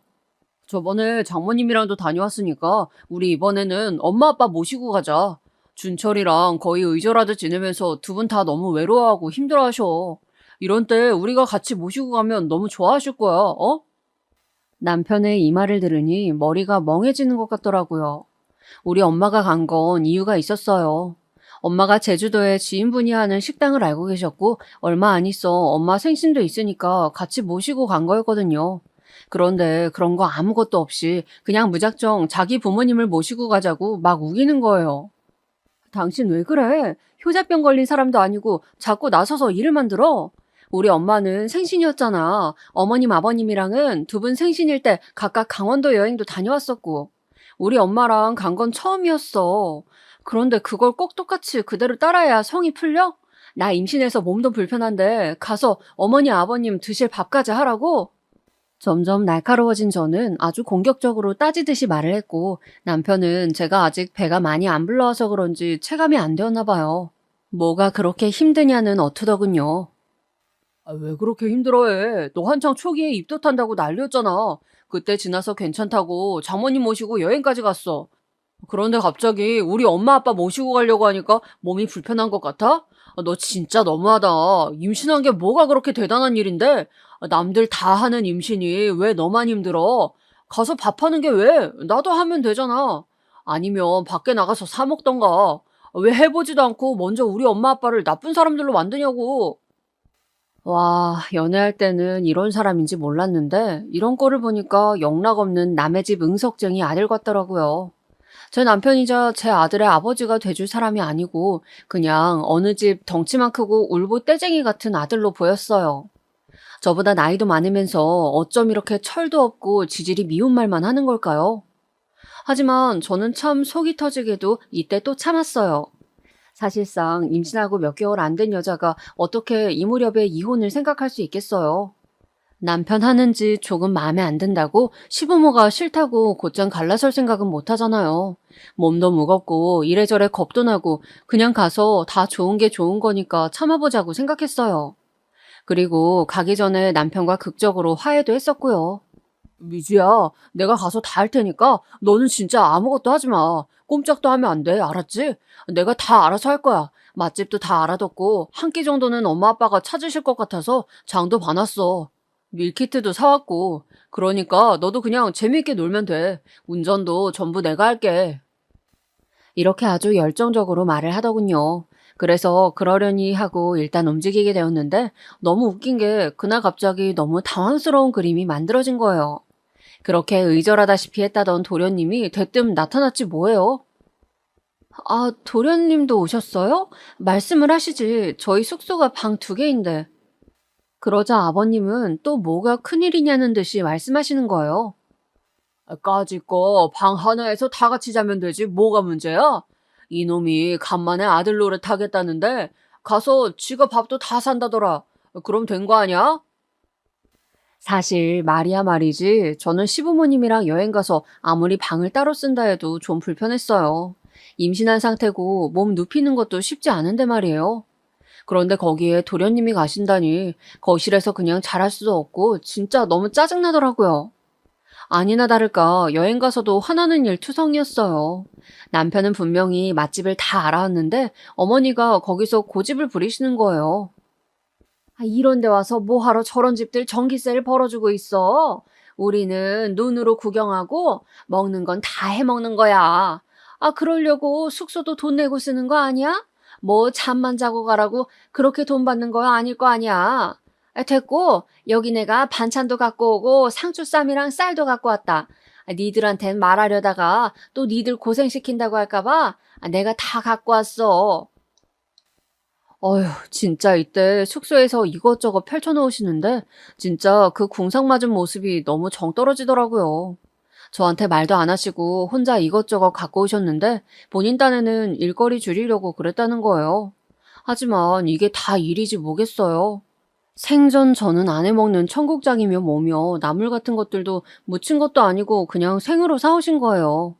저번에 장모님이랑도 다녀왔으니까 우리 이번에는 엄마 아빠 모시고 가자. 준철이랑 거의 의절하듯 지내면서 두 분 다 너무 외로워하고 힘들어하셔. 이런 때 우리가 같이 모시고 가면 너무 좋아하실 거야, 어? 남편의 이 말을 들으니 머리가 멍해지는 것 같더라고요. 우리 엄마가 간 건 이유가 있었어요. 엄마가 제주도에 지인분이 하는 식당을 알고 계셨고 얼마 안 있어 엄마 생신도 있으니까 같이 모시고 간 거였거든요. 그런데 그런 거 아무것도 없이 그냥 무작정 자기 부모님을 모시고 가자고 막 우기는 거예요. 당신 왜 그래? 효자병 걸린 사람도 아니고 자꾸 나서서 일을 만들어? 우리 엄마는 생신이었잖아. 어머님, 아버님이랑은 두 분 생신일 때 각각 강원도 여행도 다녀왔었고. 우리 엄마랑 간 건 처음이었어. 그런데 그걸 꼭 똑같이 그대로 따라야 성이 풀려? 나 임신해서 몸도 불편한데 가서 어머니, 아버님 드실 밥까지 하라고? 점점 날카로워진 저는 아주 공격적으로 따지듯이 말을 했고 남편은 제가 아직 배가 많이 안 불러와서 그런지 체감이 안 되었나 봐요. 뭐가 그렇게 힘드냐는 어투더군요. 왜 그렇게 힘들어해? 너 한창 초기에 입도 탄다고 난리였잖아. 그때 지나서 괜찮다고 장모님 모시고 여행까지 갔어. 그런데 갑자기 우리 엄마 아빠 모시고 가려고 하니까 몸이 불편한 것 같아? 너 진짜 너무하다. 임신한 게 뭐가 그렇게 대단한 일인데? 남들 다 하는 임신이 왜 너만 힘들어? 가서 밥하는 게 왜? 나도 하면 되잖아. 아니면 밖에 나가서 사 먹던가. 왜 해보지도 않고 먼저 우리 엄마 아빠를 나쁜 사람들로 만드냐고. 와, 연애할 때는 이런 사람인지 몰랐는데 이런 꼴을 보니까 영락없는 남의 집 응석쟁이 아들 같더라고요. 제 남편이자 제 아들의 아버지가 돼줄 사람이 아니고 그냥 어느 집 덩치만 크고 울보 떼쟁이 같은 아들로 보였어요. 저보다 나이도 많으면서 어쩜 이렇게 철도 없고 지질이 미운 말만 하는 걸까요? 하지만 저는 참 속이 터지게도 이때 또 참았어요. 사실상 임신하고 몇 개월 안 된 여자가 어떻게 이 무렵에 이혼을 생각할 수 있겠어요. 남편 하는 짓 조금 마음에 안 든다고 시부모가 싫다고 곧장 갈라설 생각은 못 하잖아요. 몸도 무겁고 이래저래 겁도 나고 그냥 가서 다 좋은 게 좋은 거니까 참아보자고 생각했어요. 그리고 가기 전에 남편과 극적으로 화해도 했었고요. 미주야, 내가 가서 다 할 테니까 너는 진짜 아무것도 하지 마. 꼼짝도 하면 안 돼. 알았지? 내가 다 알아서 할 거야. 맛집도 다 알아뒀고 한 끼 정도는 엄마 아빠가 찾으실 것 같아서 장도 봐놨어. 밀키트도 사왔고. 그러니까 너도 그냥 재미있게 놀면 돼. 운전도 전부 내가 할게. 이렇게 아주 열정적으로 말을 하더군요. 그래서 그러려니 하고 일단 움직이게 되었는데 너무 웃긴 게 그날 갑자기 너무 당황스러운 그림이 만들어진 거예요. 그렇게 의절하다시피 했다던 도련님이 대뜸 나타났지 뭐예요? 아, 도련님도 오셨어요? 말씀을 하시지. 저희 숙소가 방 2개인데. 그러자 아버님은 또 뭐가 큰일이냐는 듯이 말씀하시는 거예요. 까짓 거 방 하나에서 다 같이 자면 되지 뭐가 문제야? 이놈이 간만에 아들 노릇 하겠다는데 가서 지가 밥도 다 산다더라. 그럼 된 거 아니야? 사실 말이야 말이지 저는 시부모님이랑 여행 가서 아무리 방을 따로 쓴다 해도 좀 불편했어요. 임신한 상태고 몸 눕히는 것도 쉽지 않은데 말이에요. 그런데 거기에 도련님이 가신다니 거실에서 그냥 잘할 수도 없고 진짜 너무 짜증나더라고요. 아니나 다를까 여행 가서도 화나는 일 투성이었어요. 남편은 분명히 맛집을 다 알아왔는데 어머니가 거기서 고집을 부리시는 거예요. 이런 데 와서 뭐하러 저런 집들 전기세를 벌어주고 있어? 우리는 눈으로 구경하고 먹는 건 다 해먹는 거야. 아, 그러려고 숙소도 돈 내고 쓰는 거 아니야? 뭐 잠만 자고 가라고 그렇게 돈 받는 거 아닐 거 아니야. 됐고 여기 내가 반찬도 갖고 오고 상추쌈이랑 쌀도 갖고 왔다. 니들한텐 말하려다가 또 니들 고생시킨다고 할까 봐 내가 다 갖고 왔어. 어휴, 진짜 이때 숙소에서 이것저것 펼쳐놓으시는데 진짜 그 궁상 맞은 모습이 너무 정 떨어지더라고요. 저한테 말도 안 하시고 혼자 이것저것 갖고 오셨는데 본인 딴에는 일거리 줄이려고 그랬다는 거예요. 하지만 이게 다 일이지 뭐겠어요. 생전 저는 안 해먹는 청국장이며 뭐며 나물 같은 것들도 무친 것도 아니고 그냥 생으로 사오신 거예요.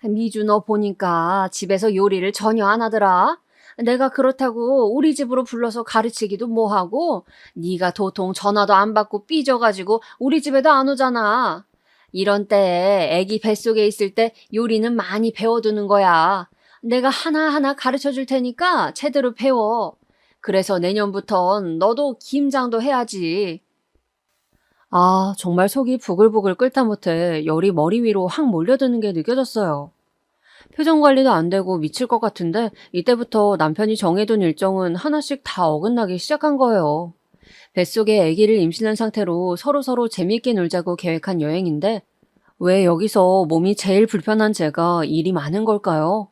미주 너 보니까 집에서 요리를 전혀 안 하더라. 내가 그렇다고 우리 집으로 불러서 가르치기도 뭐하고 네가 도통 전화도 안 받고 삐져가지고 우리 집에도 안 오잖아. 이런 때에 애기 뱃속에 있을 때 요리는 많이 배워두는 거야. 내가 하나하나 가르쳐 줄 테니까 제대로 배워. 그래서 내년부턴 너도 김장도 해야지. 아, 정말 속이 부글부글 끓다 못해 열이 머리 위로 확 몰려드는 게 느껴졌어요. 표정 관리도 안 되고 미칠 것 같은데 이때부터 남편이 정해둔 일정은 하나씩 다 어긋나기 시작한 거예요. 뱃속에 아기를 임신한 상태로 서로서로 재미있게 놀자고 계획한 여행인데 왜 여기서 몸이 제일 불편한 제가 일이 많은 걸까요?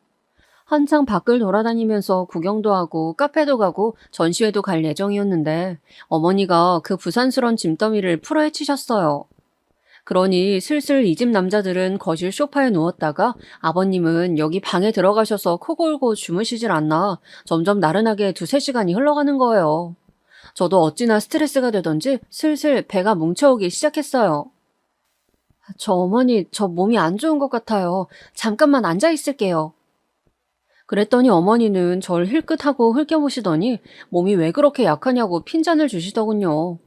한창 밖을 돌아다니면서 구경도 하고 카페도 가고 전시회도 갈 예정이었는데 어머니가 그 부산스런 짐더미를 풀어헤치셨어요. 그러니 슬슬 이 집 남자들은 거실 소파에 누웠다가 아버님은 여기 방에 들어가셔서 코 골고 주무시질 않나 점점 나른하게 2~3시간이 흘러가는 거예요. 저도 어찌나 스트레스가 되던지 슬슬 배가 뭉쳐오기 시작했어요. 저 어머니, 저 몸이 안 좋은 것 같아요. 잠깐만 앉아 있을게요. 그랬더니 어머니는 절 힐끗하고 흘겨보시더니 몸이 왜 그렇게 약하냐고 핀잔을 주시더군요.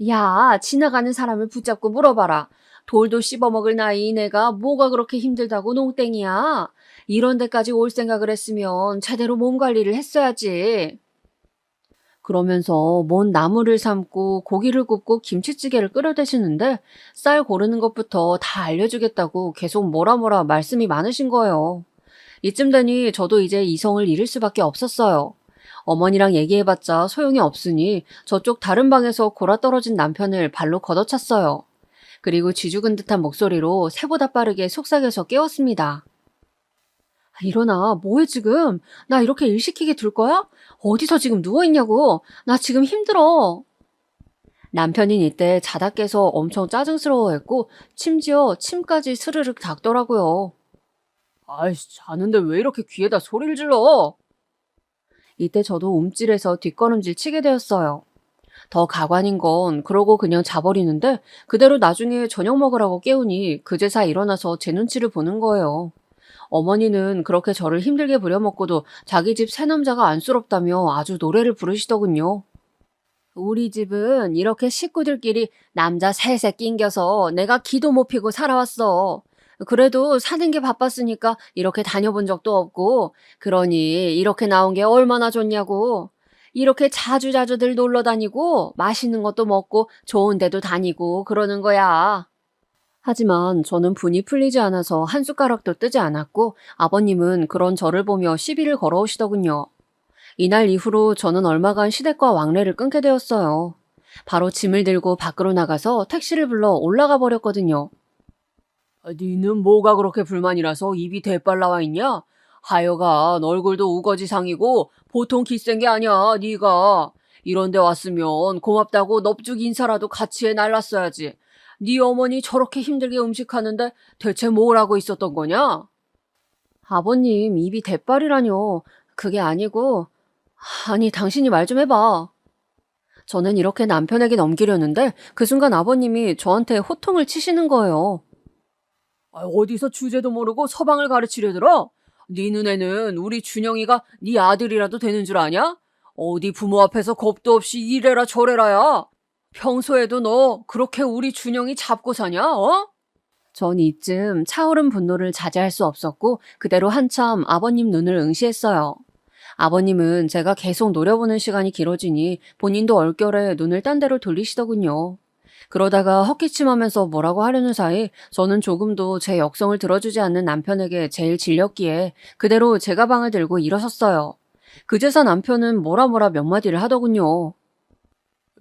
야, 지나가는 사람을 붙잡고 물어봐라. 돌도 씹어먹을 나이 내가 뭐가 그렇게 힘들다고 농땡이야. 이런 데까지 올 생각을 했으면 제대로 몸 관리를 했어야지. 그러면서 먼 나물을 삶고 고기를 굽고 김치찌개를 끓여대시는데 쌀 고르는 것부터 다 알려주겠다고 계속 뭐라 말씀이 많으신 거예요. 이쯤 되니 저도 이제 이성을 잃을 수밖에 없었어요. 어머니랑 얘기해봤자 소용이 없으니 저쪽 다른 방에서 골아떨어진 남편을 발로 걷어찼어요. 그리고 쥐죽은 듯한 목소리로 새보다 빠르게 속삭여서 깨웠습니다. 일어나, 뭐해 지금? 나 이렇게 일 시키게 둘 거야? 어디서 지금 누워있냐고? 나 지금 힘들어. 남편인 이때 자다 깨서 엄청 짜증스러워했고 심지어 침까지 스르륵 닥더라고요. 아이씨, 자는데 왜 이렇게 귀에다 소리를 질러? 이때 저도 움찔해서 뒷걸음질 치게 되었어요. 더 가관인 건 그러고 그냥 자버리는데 그대로 나중에 저녁 먹으라고 깨우니 그제서 일어나서 제 눈치를 보는 거예요. 어머니는 그렇게 저를 힘들게 부려먹고도 자기 집 새남자가 안쓰럽다며 아주 노래를 부르시더군요. 우리 집은 이렇게 식구들끼리 남자 셋에 낑겨서 내가 기도 못 피고 살아왔어. 그래도 사는 게 바빴으니까 이렇게 다녀본 적도 없고, 그러니 이렇게 나온 게 얼마나 좋냐고. 이렇게 자주자주들 놀러 다니고, 맛있는 것도 먹고, 좋은 데도 다니고, 그러는 거야. 하지만 저는 분이 풀리지 않아서 한 숟가락도 뜨지 않았고, 아버님은 그런 저를 보며 시비를 걸어오시더군요. 이날 이후로 저는 얼마간 시댁과 왕래를 끊게 되었어요. 바로 짐을 들고 밖으로 나가서 택시를 불러 올라가 버렸거든요. 니는 뭐가 그렇게 불만이라서 입이 대빨 나와 있냐? 하여간 얼굴도 우거지상이고 보통 기센 게 아니야, 네가. 이런 데 왔으면 고맙다고 넙죽 인사라도 같이 해 날랐어야지. 네 어머니 저렇게 힘들게 음식하는데 대체 뭘 하고 있었던 거냐? 아버님, 입이 대빨이라뇨. 그게 아니고, 아니, 당신이 말 좀 해봐. 저는 이렇게 남편에게 넘기려는데 그 순간 아버님이 저한테 호통을 치시는 거예요. 어디서 주제도 모르고 서방을 가르치려 들어? 네 눈에는 우리 준영이가 네 아들이라도 되는 줄 아냐? 어디 부모 앞에서 겁도 없이 이래라 저래라야. 평소에도 너 그렇게 우리 준영이 잡고 사냐? 어? 전 이쯤 차오른 분노를 자제할 수 없었고 그대로 한참 아버님 눈을 응시했어요. 아버님은 제가 계속 노려보는 시간이 길어지니 본인도 얼결에 눈을 딴 데로 돌리시더군요. 그러다가 헛기침하면서 뭐라고 하려는 사이 저는 조금도 제 역성을 들어주지 않는 남편에게 제일 질렸기에 그대로 제 가방을 들고 일어섰어요. 그제서 남편은 뭐라 몇 마디를 하더군요.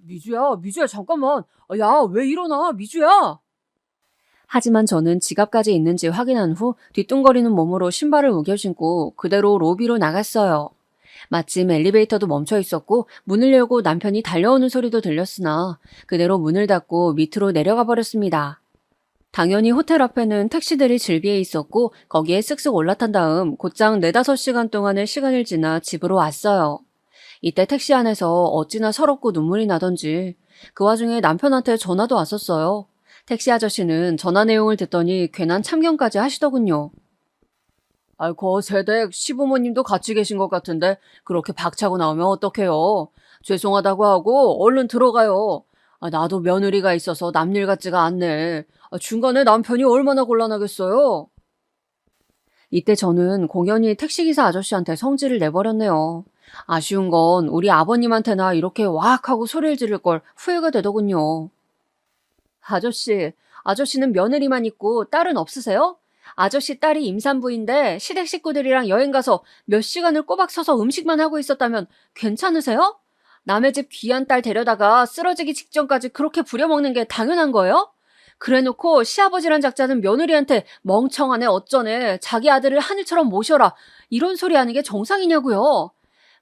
미주야, 잠깐만. 야, 왜 일어나, 미주야? 하지만 저는 지갑까지 있는지 확인한 후 뒤뚱거리는 몸으로 신발을 우겨 신고 그대로 로비로 나갔어요. 마침 엘리베이터도 멈춰 있었고 문을 열고 남편이 달려오는 소리도 들렸으나 그대로 문을 닫고 밑으로 내려가 버렸습니다. 당연히 호텔 앞에는 택시들이 질비해 있었고 거기에 쓱쓱 올라탄 다음 곧장 4-5시간 동안의 시간을 지나 집으로 왔어요. 이때 택시 안에서 어찌나 서럽고 눈물이 나던지 그 와중에 남편한테 전화도 왔었어요. 택시 아저씨는 전화 내용을 듣더니 괜한 참견까지 하시더군요. 거 세댁 시부모님도 같이 계신 것 같은데 그렇게 박차고 나오면 어떡해요. 죄송하다고 하고 얼른 들어가요. 나도 며느리가 있어서 남일 같지가 않네. 중간에 남편이 얼마나 곤란하겠어요. 이때 저는 공연히 택시기사 아저씨한테 성질을 내버렸네요. 아쉬운 건 우리 아버님한테나 이렇게 와악 하고 소리를 지를 걸 후회가 되더군요. 아저씨는 며느리만 있고 딸은 없으세요? 아저씨 딸이 임산부인데 시댁 식구들이랑 여행 가서 몇 시간을 꼬박 서서 음식만 하고 있었다면 괜찮으세요? 남의 집 귀한 딸 데려다가 쓰러지기 직전까지 그렇게 부려먹는 게 당연한 거예요? 그래놓고 시아버지란 작자는 며느리한테 멍청하네 어쩌네 자기 아들을 하늘처럼 모셔라 이런 소리 하는 게 정상이냐고요.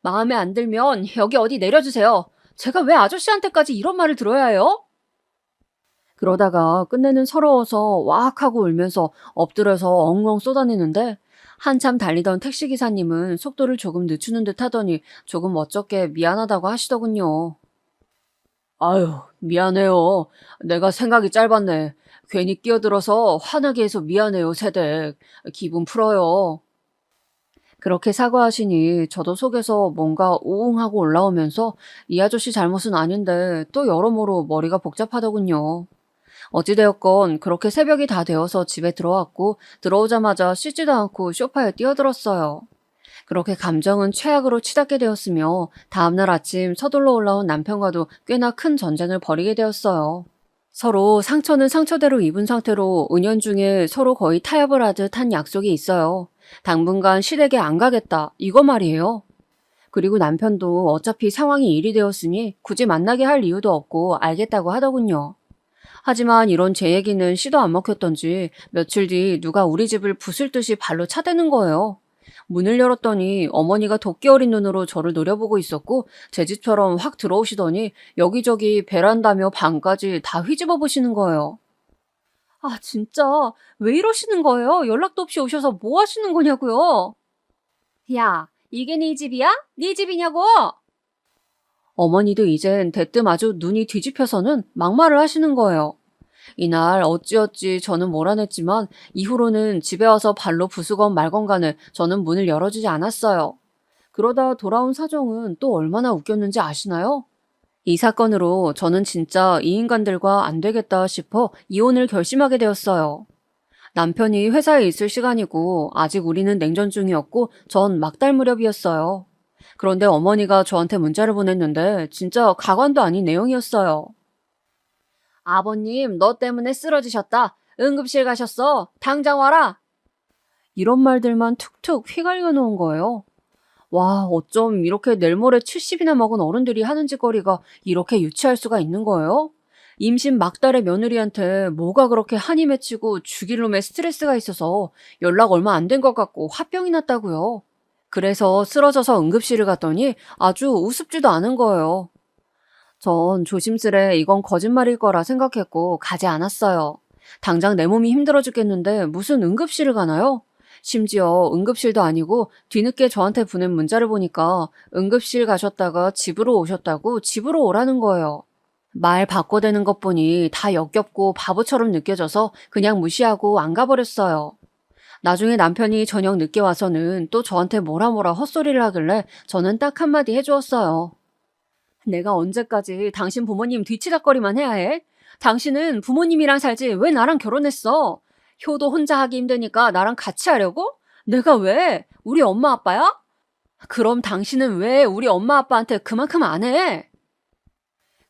마음에 안 들면 여기 어디 내려주세요. 제가 왜 아저씨한테까지 이런 말을 들어야 해요? 그러다가 끝내는 서러워서 와악 하고 울면서 엎드려서 엉엉 쏟아내는데 한참 달리던 택시기사님은 속도를 조금 늦추는 듯 하더니 조금 멋쩍게 미안하다고 하시더군요. 아유, 미안해요. 내가 생각이 짧았네. 괜히 끼어들어서 화나게 해서 미안해요, 세댁. 기분 풀어요. 그렇게 사과하시니 저도 속에서 뭔가 우웅하고 올라오면서 이 아저씨 잘못은 아닌데 또 여러모로 머리가 복잡하더군요. 어찌되었건 그렇게 새벽이 다 되어서 집에 들어왔고 들어오자마자 씻지도 않고 소파에 뛰어들었어요. 그렇게 감정은 최악으로 치닫게 되었으며 다음날 아침 서둘러 올라온 남편과도 꽤나 큰 전쟁을 벌이게 되었어요. 서로 상처는 상처대로 입은 상태로 은연중에 서로 거의 타협을 하듯 한 약속이 있어요. 당분간 시댁에 안 가겠다 이거 말이에요. 그리고 남편도 어차피 상황이 일이 되었으니 굳이 만나게 할 이유도 없고 알겠다고 하더군요. 하지만 이런 제 얘기는 씨도 안 먹혔던지 며칠 뒤 누가 우리 집을 부술 듯이 발로 차대는 거예요. 문을 열었더니 어머니가 도끼 어린 눈으로 저를 노려보고 있었고 제 집처럼 확 들어오시더니 여기저기 베란다며 방까지 다 휘집어 보시는 거예요. 아 진짜 왜 이러시는 거예요? 연락도 없이 오셔서 뭐 하시는 거냐고요? 야 이게 네 집이야? 네 집이냐고? 어머니도 이젠 대뜸 아주 눈이 뒤집혀서는 막말을 하시는 거예요. 이날 어찌어찌 저는 몰아냈지만 이후로는 집에 와서 발로 부수건 말건 간에 저는 문을 열어주지 않았어요. 그러다 돌아온 사정은 또 얼마나 웃겼는지 아시나요? 이 사건으로 저는 진짜 이 인간들과 안 되겠다 싶어 이혼을 결심하게 되었어요. 남편이 회사에 있을 시간이고 아직 우리는 냉전 중이었고 전 막달 무렵이었어요. 그런데 어머니가 저한테 문자를 보냈는데 진짜 가관도 아닌 내용이었어요. 아버님, 너 때문에 쓰러지셨다. 응급실 가셨어. 당장 와라. 이런 말들만 툭툭 휘갈겨 놓은 거예요. 와, 어쩜 이렇게 내일 모레 70이나 먹은 어른들이 하는 짓거리가 이렇게 유치할 수가 있는 거예요? 임신 막달의 며느리한테 뭐가 그렇게 한이 맺히고 죽일 놈의 스트레스가 있어서 연락 얼마 안 된 것 같고 화병이 났다고요. 그래서 쓰러져서 응급실을 갔더니 아주 우습지도 않은 거예요. 전 조심스레 이건 거짓말일 거라 생각했고 가지 않았어요. 당장 내 몸이 힘들어 죽겠는데 무슨 응급실을 가나요? 심지어 응급실도 아니고 뒤늦게 저한테 보낸 문자를 보니까 응급실 가셨다가 집으로 오셨다고 집으로 오라는 거예요. 말 바꿔대는 것 보니 다 역겹고 바보처럼 느껴져서 그냥 무시하고 안 가버렸어요. 나중에 남편이 저녁 늦게 와서는 또 저한테 뭐라 헛소리를 하길래 저는 딱 한마디 해주었어요. 내가 언제까지 당신 부모님 뒤치다거리만 해야 해? 당신은 부모님이랑 살지 왜 나랑 결혼했어? 효도 혼자 하기 힘드니까 나랑 같이 하려고? 내가 왜? 우리 엄마 아빠야? 그럼 당신은 왜 우리 엄마 아빠한테 그만큼 안 해?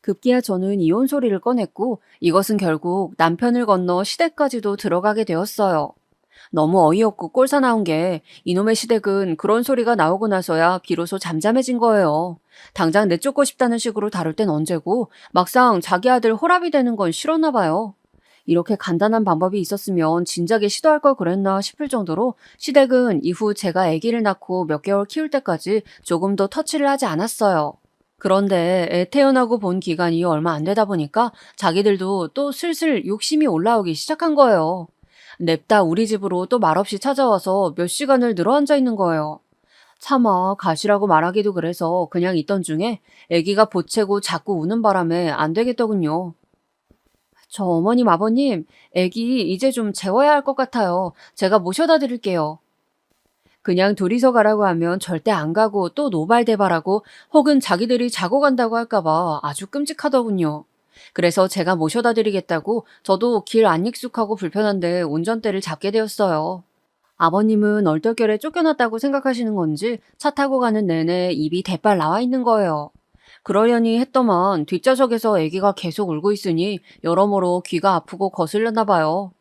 급기야 저는 이혼 소리를 꺼냈고 이것은 결국 남편을 건너 시댁까지도 들어가게 되었어요. 너무 어이없고 꼴사나운 게 이놈의 시댁은 그런 소리가 나오고 나서야 비로소 잠잠해진 거예요. 당장 내쫓고 싶다는 식으로 다룰 땐 언제고 막상 자기 아들 호랍이 되는 건 싫었나 봐요. 이렇게 간단한 방법이 있었으면 진작에 시도할 걸 그랬나 싶을 정도로 시댁은 이후 제가 아기를 낳고 몇 개월 키울 때까지 조금 더 터치를 하지 않았어요. 그런데 애 태어나고 본 기간이 얼마 안 되다 보니까 자기들도 또 슬슬 욕심이 올라오기 시작한 거예요. 냅다 우리 집으로 또 말없이 찾아와서 몇 시간을 늘어앉아 있는 거예요. 차마 가시라고 말하기도 그래서 그냥 있던 중에 아기가 보채고 자꾸 우는 바람에 안 되겠더군요. 저 어머님 아버님, 아기 이제 좀 재워야 할 것 같아요. 제가 모셔다 드릴게요. 그냥 둘이서 가라고 하면 절대 안 가고 또 노발대발하고 혹은 자기들이 자고 간다고 할까봐 아주 끔찍하더군요. 그래서 제가 모셔다 드리겠다고 저도 길 안 익숙하고 불편한데 운전대를 잡게 되었어요. 아버님은 얼떨결에 쫓겨났다고 생각하시는 건지 차 타고 가는 내내 입이 대빨 나와 있는 거예요. 그러려니 했더만 뒷좌석에서 아기가 계속 울고 있으니 여러모로 귀가 아프고 거슬렸나 봐요.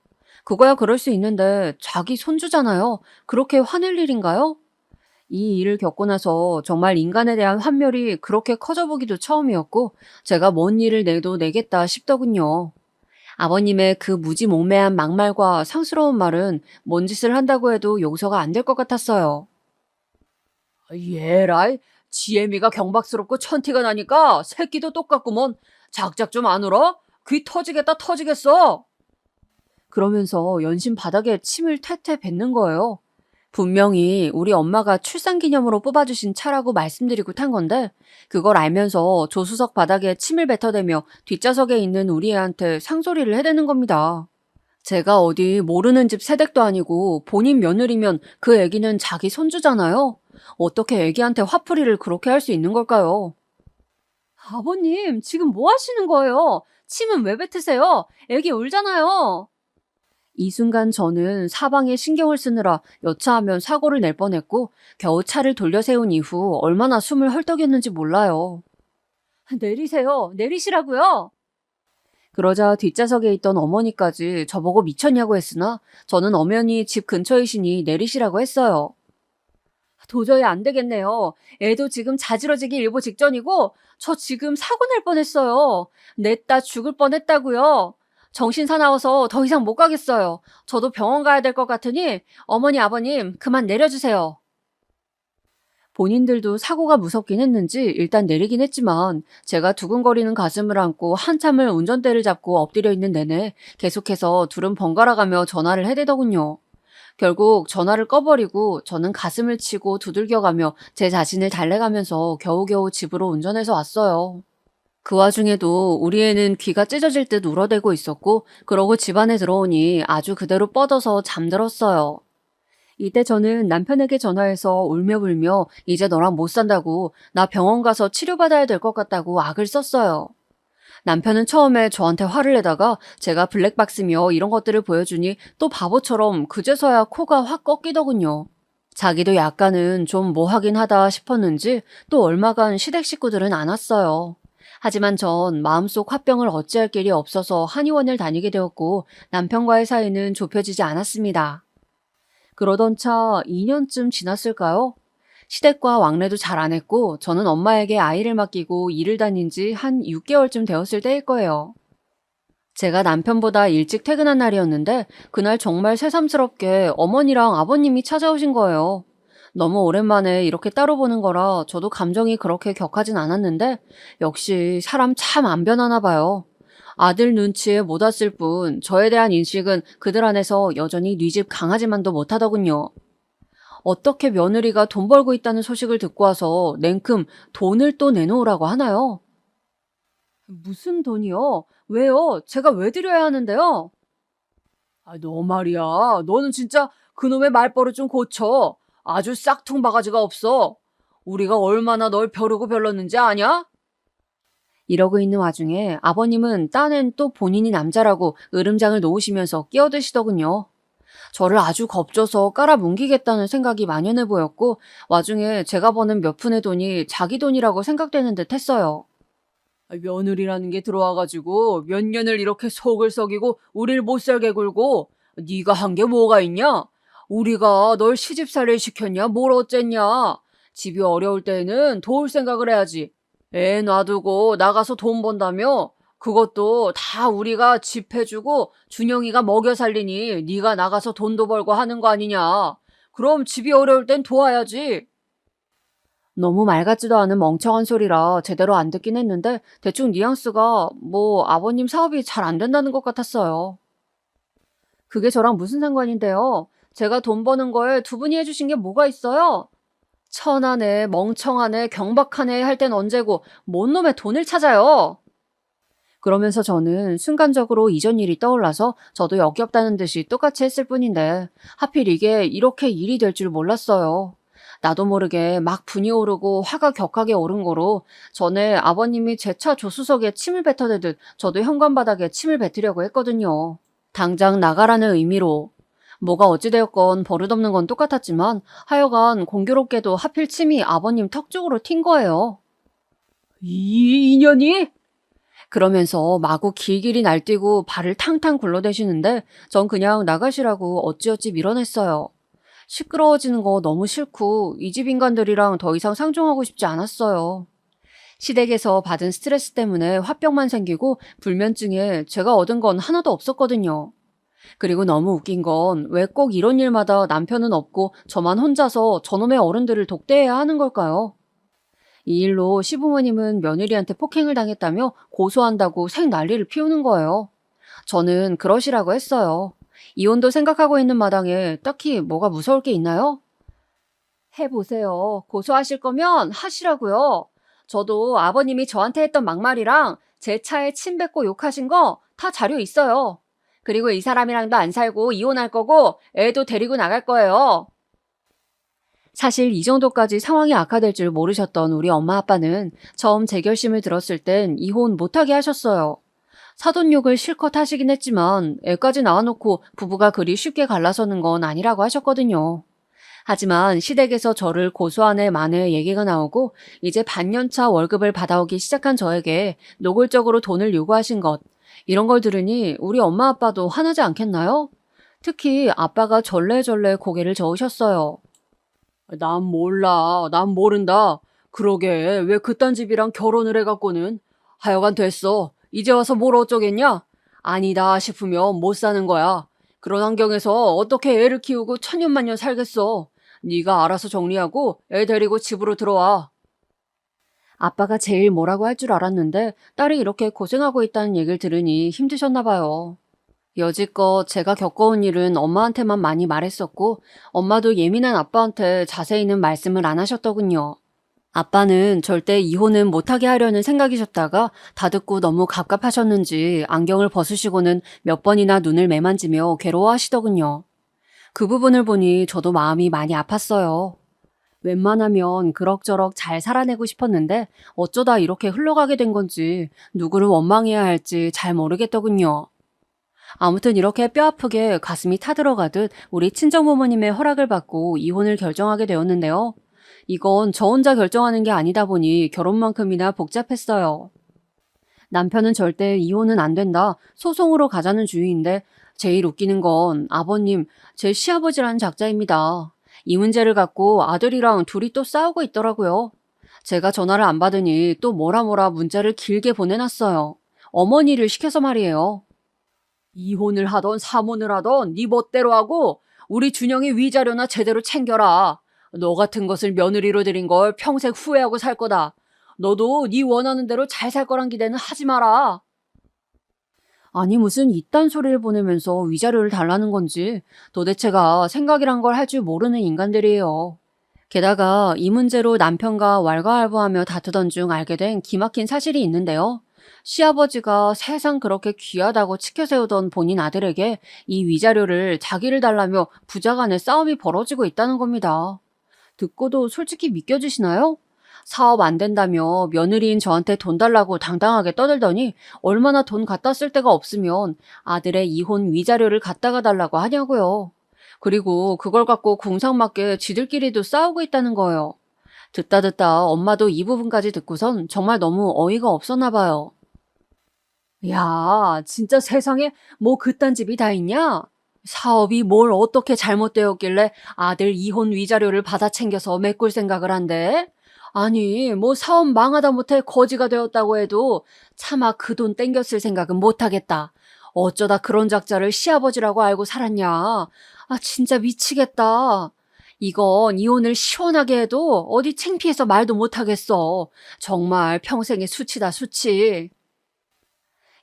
그거야 그럴 수 있는데 자기 손주잖아요. 그렇게 화낼 일인가요? 이 일을 겪고 나서 정말 인간에 대한 환멸이 그렇게 커져보기도 처음이었고 제가 뭔 일을 내도 내겠다 싶더군요. 아버님의 그 무지몽매한 막말과 상스러운 말은 뭔 짓을 한다고 해도 용서가 안 될 것 같았어요. 예라이, 지혜미가 경박스럽고 천티가 나니까 새끼도 똑같구먼. 작작 좀 안 울어? 귀 터지겠다 터지겠어. 그러면서 연신 바닥에 침을 퇴퇴 뱉는 거예요. 분명히 우리 엄마가 출산기념으로 뽑아주신 차라고 말씀드리고 탄 건데 그걸 알면서 조수석 바닥에 침을 뱉어대며 뒷좌석에 있는 우리 애한테 상소리를 해대는 겁니다. 제가 어디 모르는 집 새댁도 아니고 본인 며느리면 그 애기는 자기 손주잖아요. 어떻게 애기한테 화풀이를 그렇게 할 수 있는 걸까요? 아버님, 지금 뭐 하시는 거예요? 침은 왜 뱉으세요? 애기 울잖아요. 이 순간 저는 사방에 신경을 쓰느라 여차하면 사고를 낼 뻔했고 겨우 차를 돌려 세운 이후 얼마나 숨을 헐떡였는지 몰라요. 내리세요. 내리시라고요. 그러자 뒷좌석에 있던 어머니까지 저보고 미쳤냐고 했으나 저는 엄연히 집 근처이시니 내리시라고 했어요. 도저히 안 되겠네요. 애도 지금 자지러지기 일보 직전이고 저 지금 사고 낼 뻔했어요. 냈다 죽을 뻔했다고요. 정신 사나워서 더 이상 못 가겠어요. 저도 병원 가야 될 것 같으니 어머니 아버님 그만 내려주세요. 본인들도 사고가 무섭긴 했는지 일단 내리긴 했지만 제가 두근거리는 가슴을 안고 한참을 운전대를 잡고 엎드려 있는 내내 계속해서 둘은 번갈아가며 전화를 해대더군요. 결국 전화를 꺼버리고 저는 가슴을 치고 두들겨가며 제 자신을 달래가면서 겨우겨우 집으로 운전해서 왔어요. 그 와중에도 우리 애는 귀가 찢어질 듯 울어대고 있었고 그러고 집 안에 들어오니 아주 그대로 뻗어서 잠들었어요. 이때 저는 남편에게 전화해서 울며불며 이제 너랑 못 산다고 나 병원 가서 치료받아야 될 것 같다고 악을 썼어요. 남편은 처음에 저한테 화를 내다가 제가 블랙박스며 이런 것들을 보여주니 또 바보처럼 그제서야 코가 확 꺾이더군요. 자기도 약간은 좀 뭐 하긴 하다 싶었는지 또 얼마간 시댁 식구들은 안 왔어요. 하지만 전 마음속 화병을 어찌할 길이 없어서 한의원을 다니게 되었고 남편과의 사이는 좁혀지지 않았습니다. 그러던 차 2년쯤 지났을까요? 시댁과 왕래도 잘 안 했고 저는 엄마에게 아이를 맡기고 일을 다닌 지 한 6개월쯤 되었을 때일 거예요. 제가 남편보다 일찍 퇴근한 날이었는데 그날 정말 새삼스럽게 어머니랑 아버님이 찾아오신 거예요. 너무 오랜만에 이렇게 따로 보는 거라 저도 감정이 그렇게 격하진 않았는데 역시 사람 참 안 변하나 봐요. 아들 눈치에 못 왔을 뿐 저에 대한 인식은 그들 안에서 여전히 네 집 강아지만도 못하더군요. 어떻게 며느리가 돈 벌고 있다는 소식을 듣고 와서 냉큼 돈을 또 내놓으라고 하나요? 무슨 돈이요? 왜요? 제가 왜 드려야 하는데요? 너 말이야. 너는 진짜 그놈의 말버릇 좀 고쳐. 아주 싹퉁 바가지가 없어. 우리가 얼마나 널 벼르고 별렀는지 아냐? 이러고 있는 와중에 아버님은 딴엔 또 본인이 남자라고 으름장을 놓으시면서 끼어드시더군요. 저를 아주 겁줘서 깔아뭉기겠다는 생각이 만연해 보였고 와중에 제가 버는 몇 푼의 돈이 자기 돈이라고 생각되는 듯 했어요. 며느리라는 게 들어와가지고 몇 년을 이렇게 속을 썩이고 우릴 못살게 굴고 네가 한 게 뭐가 있냐? 우리가 널 시집살이를 시켰냐? 뭘 어쨌냐? 집이 어려울 때에는 도울 생각을 해야지. 애 놔두고 나가서 돈 번다며? 그것도 다 우리가 집 해주고 준영이가 먹여 살리니 네가 나가서 돈도 벌고 하는 거 아니냐? 그럼 집이 어려울 땐 도와야지. 너무 말 같지도 않은 멍청한 소리라 제대로 안 듣긴 했는데 대충 뉘앙스가 뭐 아버님 사업이 잘 안 된다는 것 같았어요. 그게 저랑 무슨 상관인데요? 제가 돈 버는 거에 두 분이 해주신 게 뭐가 있어요? 천하네, 멍청하네, 경박하네 할 땐 언제고 뭔 놈의 돈을 찾아요? 그러면서 저는 순간적으로 이전 일이 떠올라서 저도 역겹다는 듯이 똑같이 했을 뿐인데 하필 이게 이렇게 일이 될 줄 몰랐어요. 나도 모르게 막 분이 오르고 화가 격하게 오른 거로 전에 아버님이 제 차 조수석에 침을 뱉어대듯 저도 현관바닥에 침을 뱉으려고 했거든요. 당장 나가라는 의미로. 뭐가 어찌되었건 버릇없는 건 똑같았지만 하여간 공교롭게도 하필 침이 아버님 턱 쪽으로 튄 거예요. 이 인연이? 그러면서 마구 길길이 날뛰고 발을 탕탕 굴러대시는데 전 그냥 나가시라고 어찌어찌 밀어냈어요. 시끄러워지는 거 너무 싫고 이 집 인간들이랑 더 이상 상종하고 싶지 않았어요. 시댁에서 받은 스트레스 때문에 화병만 생기고 불면증에 제가 얻은 건 하나도 없었거든요. 그리고 너무 웃긴 건 왜 꼭 이런 일마다 남편은 없고 저만 혼자서 저놈의 어른들을 독대해야 하는 걸까요? 이 일로 시부모님은 며느리한테 폭행을 당했다며 고소한다고 생 난리를 피우는 거예요. 저는 그러시라고 했어요. 이혼도 생각하고 있는 마당에 딱히 뭐가 무서울 게 있나요? 해보세요. 고소하실 거면 하시라고요. 저도 아버님이 저한테 했던 막말이랑 제 차에 침 뱉고 욕하신 거 다 자료 있어요. 그리고 이 사람이랑도 안 살고 이혼할 거고 애도 데리고 나갈 거예요. 사실 이 정도까지 상황이 악화될 줄 모르셨던 우리 엄마 아빠는 처음 제 결심을 들었을 땐 이혼 못하게 하셨어요. 사돈욕을 실컷 하시긴 했지만 애까지 낳아놓고 부부가 그리 쉽게 갈라서는 건 아니라고 하셨거든요. 하지만 시댁에서 저를 고소한 애 만에 얘기가 나오고 이제 반년차 월급을 받아오기 시작한 저에게 노골적으로 돈을 요구하신 것, 이런 걸 들으니 우리 엄마 아빠도 화나지 않겠나요? 특히 아빠가 절레절레 고개를 저으셨어요. 난 몰라. 난 모른다. 그러게 왜 그딴 집이랑 결혼을 해갖고는. 하여간 됐어. 이제 와서 뭘 어쩌겠냐? 아니다 싶으면 못 사는 거야. 그런 환경에서 어떻게 애를 키우고 천년만년 살겠어. 네가 알아서 정리하고 애 데리고 집으로 들어와. 아빠가 제일 뭐라고 할 줄 알았는데 딸이 이렇게 고생하고 있다는 얘기를 들으니 힘드셨나 봐요. 여지껏 제가 겪어온 일은 엄마한테만 많이 말했었고 엄마도 예민한 아빠한테 자세히는 말씀을 안 하셨더군요. 아빠는 절대 이혼은 못하게 하려는 생각이셨다가 다 듣고 너무 갑갑하셨는지 안경을 벗으시고는 몇 번이나 눈을 매만지며 괴로워하시더군요. 그 부분을 보니 저도 마음이 많이 아팠어요. 웬만하면 그럭저럭 잘 살아내고 싶었는데 어쩌다 이렇게 흘러가게 된 건지 누구를 원망해야 할지 잘 모르겠더군요. 아무튼 이렇게 뼈아프게 가슴이 타들어가듯 우리 친정부모님의 허락을 받고 이혼을 결정하게 되었는데요. 이건 저 혼자 결정하는 게 아니다 보니 결혼만큼이나 복잡했어요. 남편은 절대 이혼은 안 된다, 소송으로 가자는 주의인데 제일 웃기는 건 아버님, 제 시아버지라는 작자입니다. 이 문제를 갖고 아들이랑 둘이 또 싸우고 있더라고요. 제가 전화를 안 받으니 또 뭐라 문자를 길게 보내놨어요. 어머니를 시켜서 말이에요. 이혼을 하던 사모를 하던 네 멋대로 하고 우리 준영이 위자료나 제대로 챙겨라. 너 같은 것을 며느리로 들인 걸 평생 후회하고 살 거다. 너도 네 원하는 대로 잘 살 거란 기대는 하지 마라. 아니 무슨 이딴 소리를 보내면서 위자료를 달라는 건지 도대체가 생각이란 걸 할 줄 모르는 인간들이에요. 게다가 이 문제로 남편과 왈가왈부하며 다투던 중 알게 된 기막힌 사실이 있는데요. 시아버지가 세상 그렇게 귀하다고 치켜세우던 본인 아들에게 이 위자료를 자기를 달라며 부자간의 싸움이 벌어지고 있다는 겁니다. 듣고도 솔직히 믿겨지시나요? 사업 안 된다며 며느리인 저한테 돈 달라고 당당하게 떠들더니 얼마나 돈 갖다 쓸 데가 없으면 아들의 이혼 위자료를 갖다가 달라고 하냐고요. 그리고 그걸 갖고 공상맞게 지들끼리도 싸우고 있다는 거예요. 듣다 엄마도 이 부분까지 듣고선 정말 너무 어이가 없었나 봐요. 야, 진짜 세상에 뭐 그딴 집이 다 있냐? 사업이 뭘 어떻게 잘못되었길래 아들 이혼 위자료를 받아 챙겨서 메꿀 생각을 한대? 아니, 뭐 사업 망하다 못해 거지가 되었다고 해도 차마 그 돈 땡겼을 생각은 못하겠다. 어쩌다 그런 작자를 시아버지라고 알고 살았냐? 아, 진짜 미치겠다. 이건 이혼을 시원하게 해도 어디 창피해서 말도 못하겠어. 정말 평생의 수치다, 수치.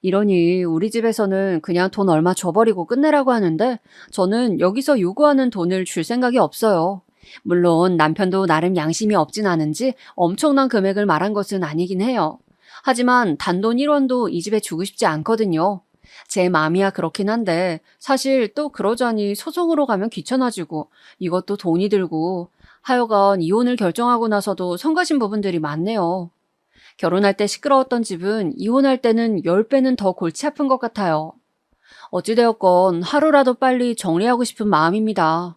이러니 우리 집에서는 그냥 돈 얼마 줘버리고 끝내라고 하는데 저는 여기서 요구하는 돈을 줄 생각이 없어요. 물론 남편도 나름 양심이 없진 않은지 엄청난 금액을 말한 것은 아니긴 해요. 하지만 단돈 1원도 이 집에 주고 싶지 않거든요. 제 마음이야 그렇긴 한데 사실 또 그러자니 소송으로 가면 귀찮아지고 이것도 돈이 들고 하여간 이혼을 결정하고 나서도 성가신 부분들이 많네요. 결혼할 때 시끄러웠던 집은 이혼할 때는 10배는 더 골치 아픈 것 같아요. 어찌되었건 하루라도 빨리 정리하고 싶은 마음입니다.